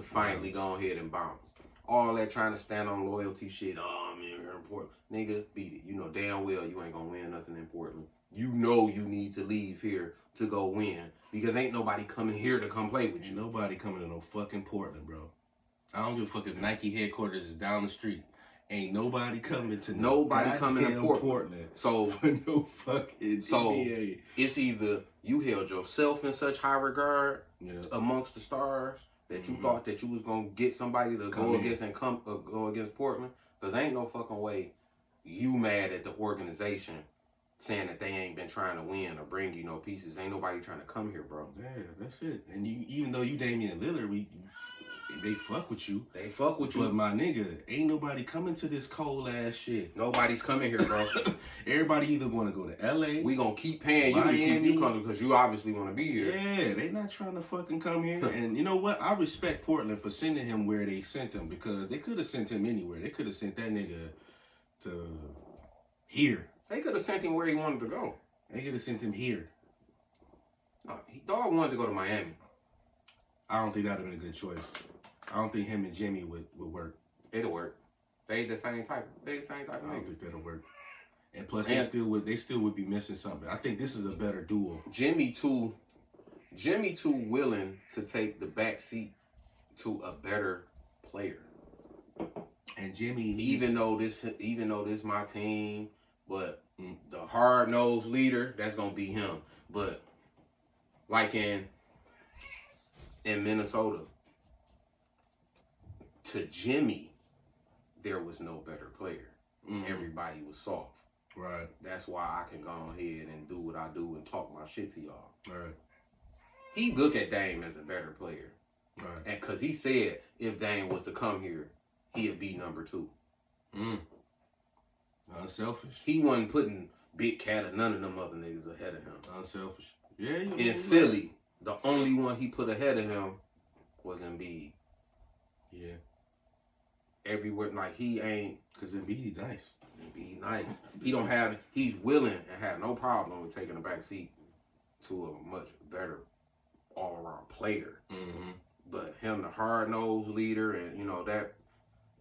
finally go ahead and bounce. All that trying to stand on loyalty shit. Oh, I'm here important. Nigga, beat it. You know damn well you ain't gonna win nothing important. You know you need to leave here to go win, because ain't nobody coming here to come play with you. Nobody coming to no fucking Portland, bro. I don't give a fuck if Nike headquarters is down the street. Ain't nobody coming to Portland. So for no fucking NBA. It's either you held yourself in such high regard amongst the stars that you thought that you was gonna get somebody to go against Portland, because ain't no fucking way you mad at the organization saying that they ain't been trying to win or bring you no pieces. Ain't nobody trying to come here, bro. Yeah, that's it. And even though you Damian Lillard, they fuck with you. But my nigga, ain't nobody coming to this cold ass shit. Nobody's coming here, bro. Everybody either want to go to LA. We gonna keep paying you to keep you coming because you obviously want to be here. Yeah, they not trying to fucking come here. And you know what? I respect Portland for sending him where they sent him, because they could have sent him anywhere. They could have sent that nigga to here. They could have sent him where he wanted to go. They could have sent him here. Dog wanted to go to Miami. I don't think that would have been a good choice. I don't think him and Jimmy would work. It'll work. They the same type. They the same type of niggas. I don't think that'll work. And plus, they still would be missing something. I think this is a better duo. Jimmy too willing to take the back seat to a better player. And Jimmy, even though this my team, but the hard-nosed leader, that's gonna be him. But like in Minnesota, to Jimmy, there was no better player. Everybody was soft. Right. That's why I can go ahead and do what I do and talk my shit to y'all. Right. He look at Dame as a better player. Right. And because he said if Dame was to come here, he'd be number 2. Unselfish. He wasn't putting Big Cat or none of them other niggas ahead of him. Unselfish. Yeah. In Philly, the only one he put ahead of him was Embiid. Yeah. Everywhere, like he ain't. Because Embiid nice. Embiid nice. He's willing and have no problem with taking a back seat to a much better all-around player. But him, the hard-nosed leader, and you know that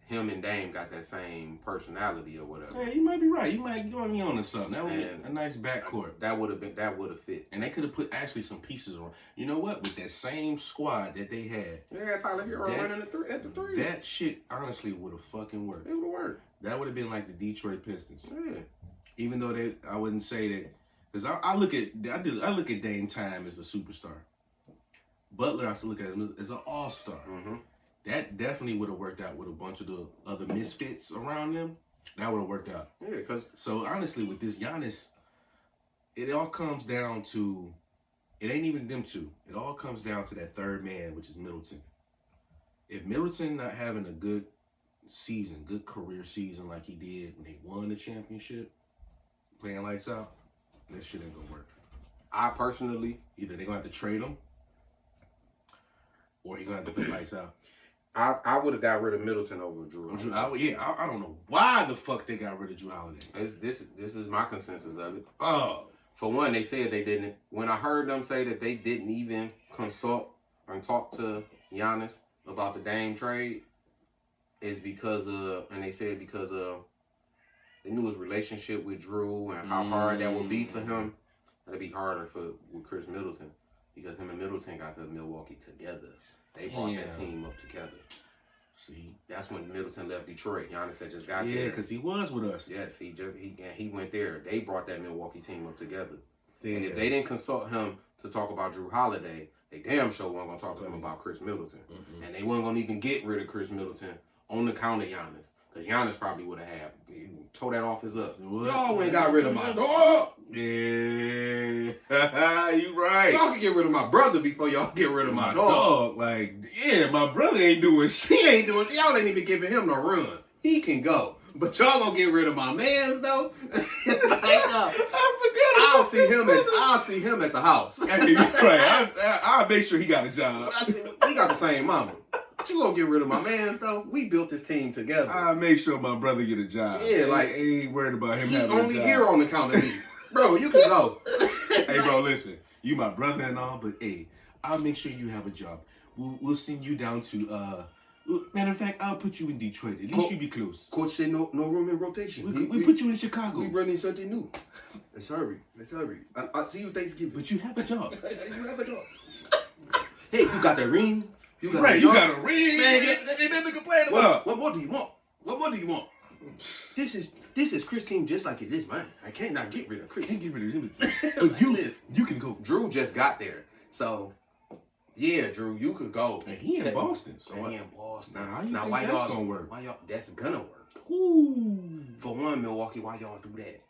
him and Dame got that same personality or whatever. Yeah, you might be right. You might go me on to something. That would be a nice backcourt. That would have fit. And they could have put actually some pieces on. You know what? With that same squad that they had. Yeah, Tyler Hero running at the 3. That shit honestly would have fucking worked. It would have worked. That would have been like the Detroit Pistons. Yeah. Even though I wouldn't say that, because I look at Dame time as a superstar. Butler, I still look at him as an all-star. That definitely would have worked out with a bunch of the other misfits around them. That would have worked out. Yeah, so honestly, with this Giannis, it all comes down to, it ain't even them two. It all comes down to that third man, which is Middleton. If Middleton not having a good season, good career season like he did when they won the championship, playing lights out, that shit ain't gonna work. I personally, either they're gonna have to trade him, or he's gonna have to play lights out. I would have got rid of Middleton over Drew. I don't know why the fuck they got rid of Drew Holiday. This is my consensus of it. Oh. For one, they said they didn't. When I heard them say that they didn't even consult and talk to Giannis about the Dame trade, is because of, and they said because of, they knew his relationship with Drew and how hard that would be for him. That'd be harder with Chris Middleton because him and Middleton got to Milwaukee together. They brought that team up together. See, that's when Middleton left Detroit. Giannis had just got there. Yeah, because he was with us. Yes, he went there. They brought that Milwaukee team up together. Yeah. And if they didn't consult him to talk about Drew Holiday, they damn sure weren't gonna talk to him about Chris Middleton. And they weren't gonna even get rid of Chris Middleton on the count of Giannis. Because Giannis probably would have tore that off his up. Y'all ain't got rid of my dog. Yeah, you right. Y'all can get rid of my brother before y'all get rid of my dog. Like, yeah, my brother ain't doing shit. He ain't doing. Y'all ain't even giving him no run. He can go. But y'all gonna get rid of my mans though? I forgot. I'll see him at the house. Hey, right. I'll make sure he got a job. We got the same mama. But you gonna get rid of my mans though? We built this team together. I'll make sure my brother get a job. Yeah, like ain't worried about him having a job. He's only here on the count of me. Bro, you can go. Hey bro, listen. You my brother and all, but hey, I'll make sure you have a job. We'll send you down to matter of fact, I'll put you in Detroit. At least you be close. Coach said no room in rotation. We put you in Chicago. We running something new. Let's hurry. I'll see you Thanksgiving. But you have a job. You have a job. Hey, you got that ring? You got a ring. Man, ain't that nigga playing about? What more do you want? What more do you want? This is Chris' team just like it is mine. I can't not get rid of Chris. Can't get rid of him. But you can go. Drew just got there. So, yeah, Drew, you could go. And he in Boston. So he in Boston. Now why that's gonna work? That's gonna work. Ooh. For one, Milwaukee, why y'all do that?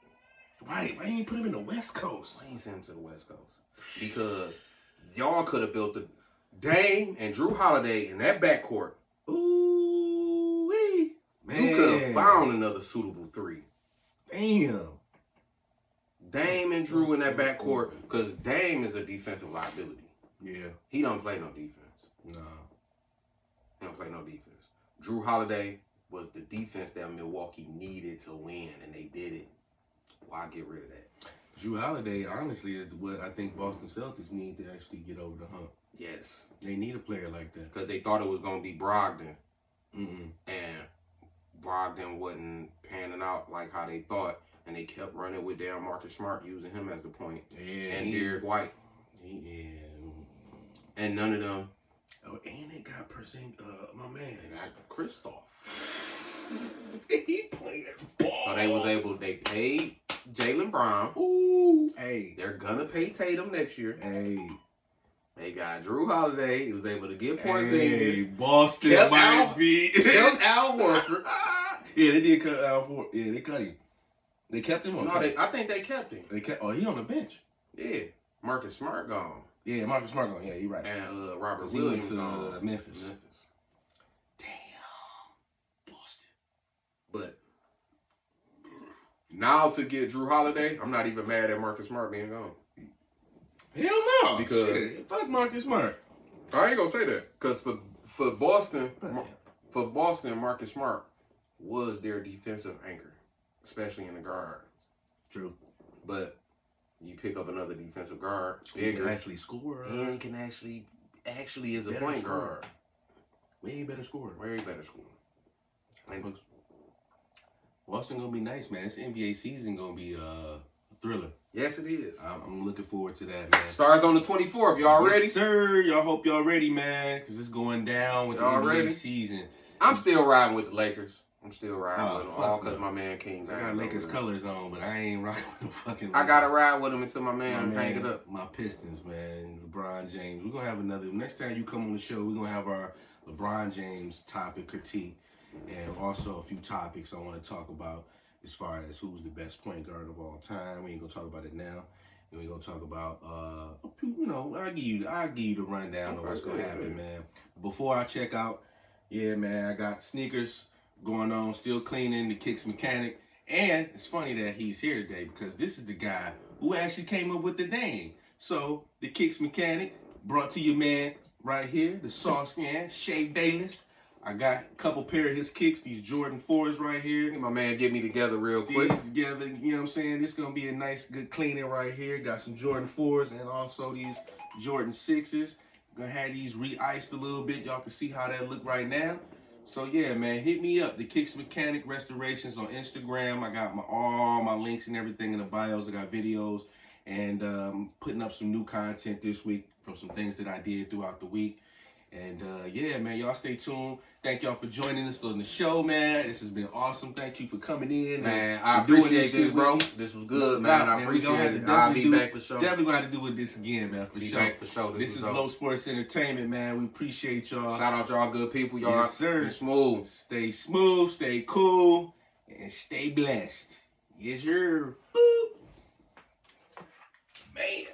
Right. Why ain't put him in the West Coast? Why ain't send him to the West Coast? Because y'all could have built the Dame and Drew Holiday in that backcourt. Ooh-wee. Man. You could have found another suitable three. Damn. Dame and Drew in that backcourt, because Dame is a defensive liability. Yeah. He don't play no defense. Nah. He don't play no defense. Drew Holiday was the defense that Milwaukee needed to win, and they did it. Why get rid of that? Drew Holiday, honestly, is what I think Boston Celtics need to actually get over the hump. Yes. They need a player like that. Because they thought it was going to be Brogdon. Mm-mm. And Brogdon wasn't panning out like how they thought. And they kept running with damn Marcus Smart, using him as the point. Yeah. And Derek White. Yeah. And none of them. Oh, and they got my man. They got Kristoff. He playing ball. So they paid Jaylen Brown. Ooh. Hey. They're gonna pay Tatum next year. Hey. They got Drew Holiday. He was able to get Porzingis. Hey, Boston kept might be. Kept Al Horford. Yeah, they did cut Al Horford. Yeah, they cut him. They kept him on. No, I think they kept him. They kept. Oh, he on the bench. Yeah. Marcus Smart gone. Yeah, Marcus Smart gone. Yeah, you're right. And Robert Williams Williams to gone. Memphis. Damn. Boston. But now to get Drew Holiday, I'm not even mad at Marcus Smart being gone. Hell no. Because fuck Marcus Smart. I ain't gonna say that. Because for Boston, Marcus Smart was their defensive anchor, especially in the guard. True. But you pick up another defensive guard, bigger, can actually score, and can actually is a point guard. Way better scorer. Way better scorer. And Boston gonna be nice, man. This NBA season gonna be a thriller. Yes, it is. I'm looking forward to that, man. Starts on the 24th. Y'all ready? Yes, sir. Y'all hope y'all ready, man, because it's going down with the NBA season. I'm still riding with the Lakers. I'm still riding with them, all because no. my man King's I got Lakers colors on, but I ain't rocking with the fucking Lakers. I got to ride with him until my man hang it up. My Pistons, man. LeBron James. We're going to have another. Next time you come on the show, we're going to have our LeBron James topic critique and also a few topics I want to talk about as far as who's the best point guard of all time. We ain't going to talk about it now. And we're going to talk about, I'll give you the rundown of what's going to happen, man. Before I check out, yeah, man, I got sneakers going on, still cleaning the Kicks mechanic. And it's funny that he's here today because this is the guy who actually came up with the name. So the Kicks mechanic brought to your man right here, the sauce man, Sha Bayless. I got a couple pair of his kicks, these Jordan 4s right here. My man get me together real quick. These together, you know what I'm saying? This gonna be a nice, good cleaning right here. Got some Jordan 4s and also these Jordan 6s. Gonna have these re-iced a little bit. Y'all can see how that look right now. So yeah, man, hit me up. The Kicks Mechanic Restorations on Instagram. I got all my links and everything in the bios. I got videos and putting up some new content this week from some things that I did throughout the week. And yeah, man, y'all stay tuned. Thank y'all for joining us on the show, man. This has been awesome. Thank you for coming in. Man, I appreciate this, bro. This was good, man. I appreciate it. I'll be back for sure. Definitely gonna have to do with this again, man, for be sure. Back for sure. This is Low Sports Entertainment, man. We appreciate y'all. Shout out y'all good people, y'all. Yes, sir. Be smooth. Stay smooth, stay cool, and stay blessed. Yes, sir. Boop. Man.